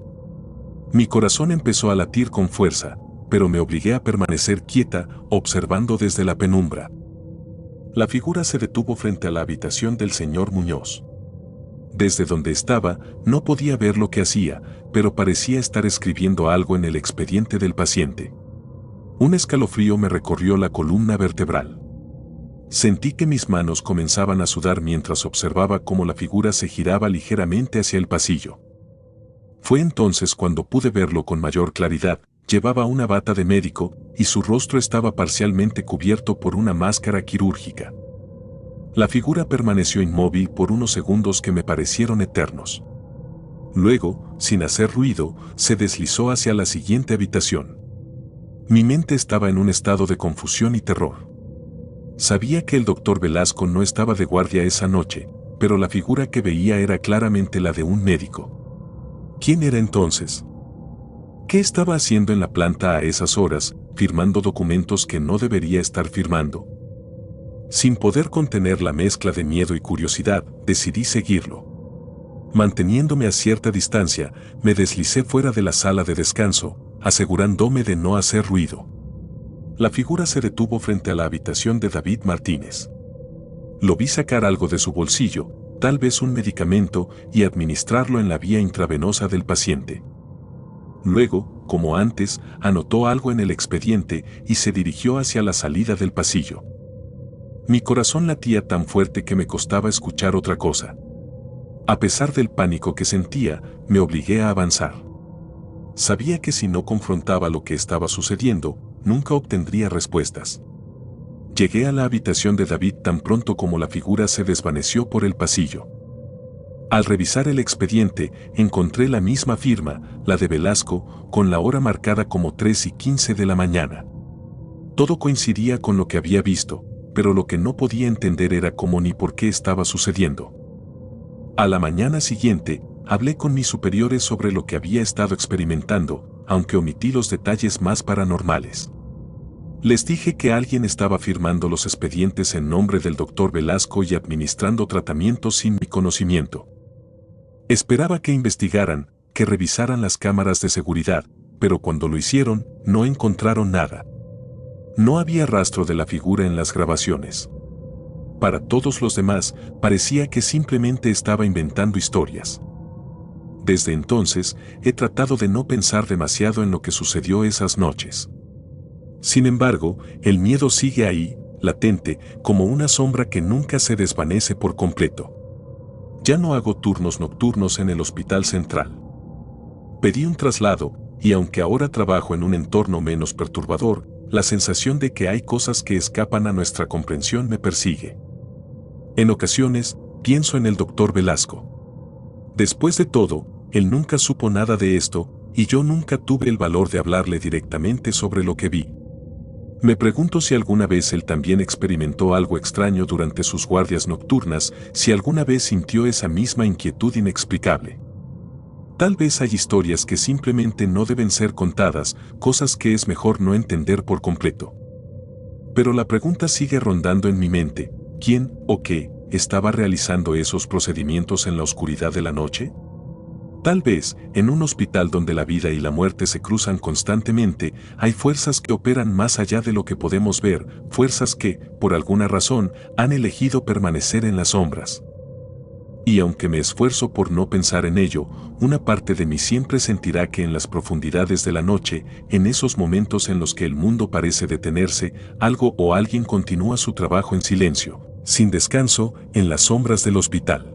Mi corazón empezó a latir con fuerza, pero me obligué a permanecer quieta, observando desde la penumbra. La figura se detuvo frente a la habitación del señor Muñoz. Desde donde estaba, no podía ver lo que hacía, pero parecía estar escribiendo algo en el expediente del paciente. Un escalofrío me recorrió la columna vertebral. Sentí que mis manos comenzaban a sudar mientras observaba cómo la figura se giraba ligeramente hacia el pasillo. Fue entonces cuando pude verlo con mayor claridad. Llevaba una bata de médico y su rostro estaba parcialmente cubierto por una máscara quirúrgica. La figura permaneció inmóvil por unos segundos que me parecieron eternos. Luego, sin hacer ruido, se deslizó hacia la siguiente habitación. Mi mente estaba en un estado de confusión y terror. Sabía que el doctor Velasco no estaba de guardia esa noche, pero la figura que veía era claramente la de un médico. ¿Quién era entonces? ¿Qué estaba haciendo en la planta a esas horas, firmando documentos que no debería estar firmando? Sin poder contener la mezcla de miedo y curiosidad, decidí seguirlo. Manteniéndome a cierta distancia, me deslicé fuera de la sala de descanso, asegurándome de no hacer ruido. La figura se detuvo frente a la habitación de David Martínez. Lo vi sacar algo de su bolsillo, tal vez un medicamento, y administrarlo en la vía intravenosa del paciente. Luego, como antes, anotó algo en el expediente y se dirigió hacia la salida del pasillo. Mi corazón latía tan fuerte que me costaba escuchar otra cosa. A pesar del pánico que sentía, me obligué a avanzar. Sabía que si no confrontaba lo que estaba sucediendo, nunca obtendría respuestas. Llegué a la habitación de David tan pronto como la figura se desvaneció por el pasillo. Al revisar el expediente, encontré la misma firma, la de Velasco, con la hora marcada como 3:15 de la mañana. Todo coincidía con lo que había visto, pero lo que no podía entender era cómo ni por qué estaba sucediendo. A la mañana siguiente, hablé con mis superiores sobre lo que había estado experimentando, aunque omití los detalles más paranormales. Les dije que alguien estaba firmando los expedientes en nombre del doctor Velasco y administrando tratamientos sin mi conocimiento. Esperaba que investigaran, que revisaran las cámaras de seguridad, pero cuando lo hicieron, no encontraron nada. No había rastro de la figura en las grabaciones. Para todos los demás, parecía que simplemente estaba inventando historias. Desde entonces, he tratado de no pensar demasiado en lo que sucedió esas noches. Sin embargo, el miedo sigue ahí, latente, como una sombra que nunca se desvanece por completo. Ya no hago turnos nocturnos en el Hospital Central. Pedí un traslado, y aunque ahora trabajo en un entorno menos perturbador, la sensación de que hay cosas que escapan a nuestra comprensión me persigue. En ocasiones, pienso en el doctor Velasco. Después de todo, él nunca supo nada de esto, y yo nunca tuve el valor de hablarle directamente sobre lo que vi. Me pregunto si alguna vez él también experimentó algo extraño durante sus guardias nocturnas, si alguna vez sintió esa misma inquietud inexplicable. Tal vez hay historias que simplemente no deben ser contadas, cosas que es mejor no entender por completo. Pero la pregunta sigue rondando en mi mente: ¿quién o qué estaba realizando esos procedimientos en la oscuridad de la noche? Tal vez, en un hospital donde la vida y la muerte se cruzan constantemente, hay fuerzas que operan más allá de lo que podemos ver, fuerzas que, por alguna razón, han elegido permanecer en las sombras. Y aunque me esfuerzo por no pensar en ello, una parte de mí siempre sentirá que en las profundidades de la noche, en esos momentos en los que el mundo parece detenerse, algo o alguien continúa su trabajo en silencio, sin descanso, en las sombras del hospital.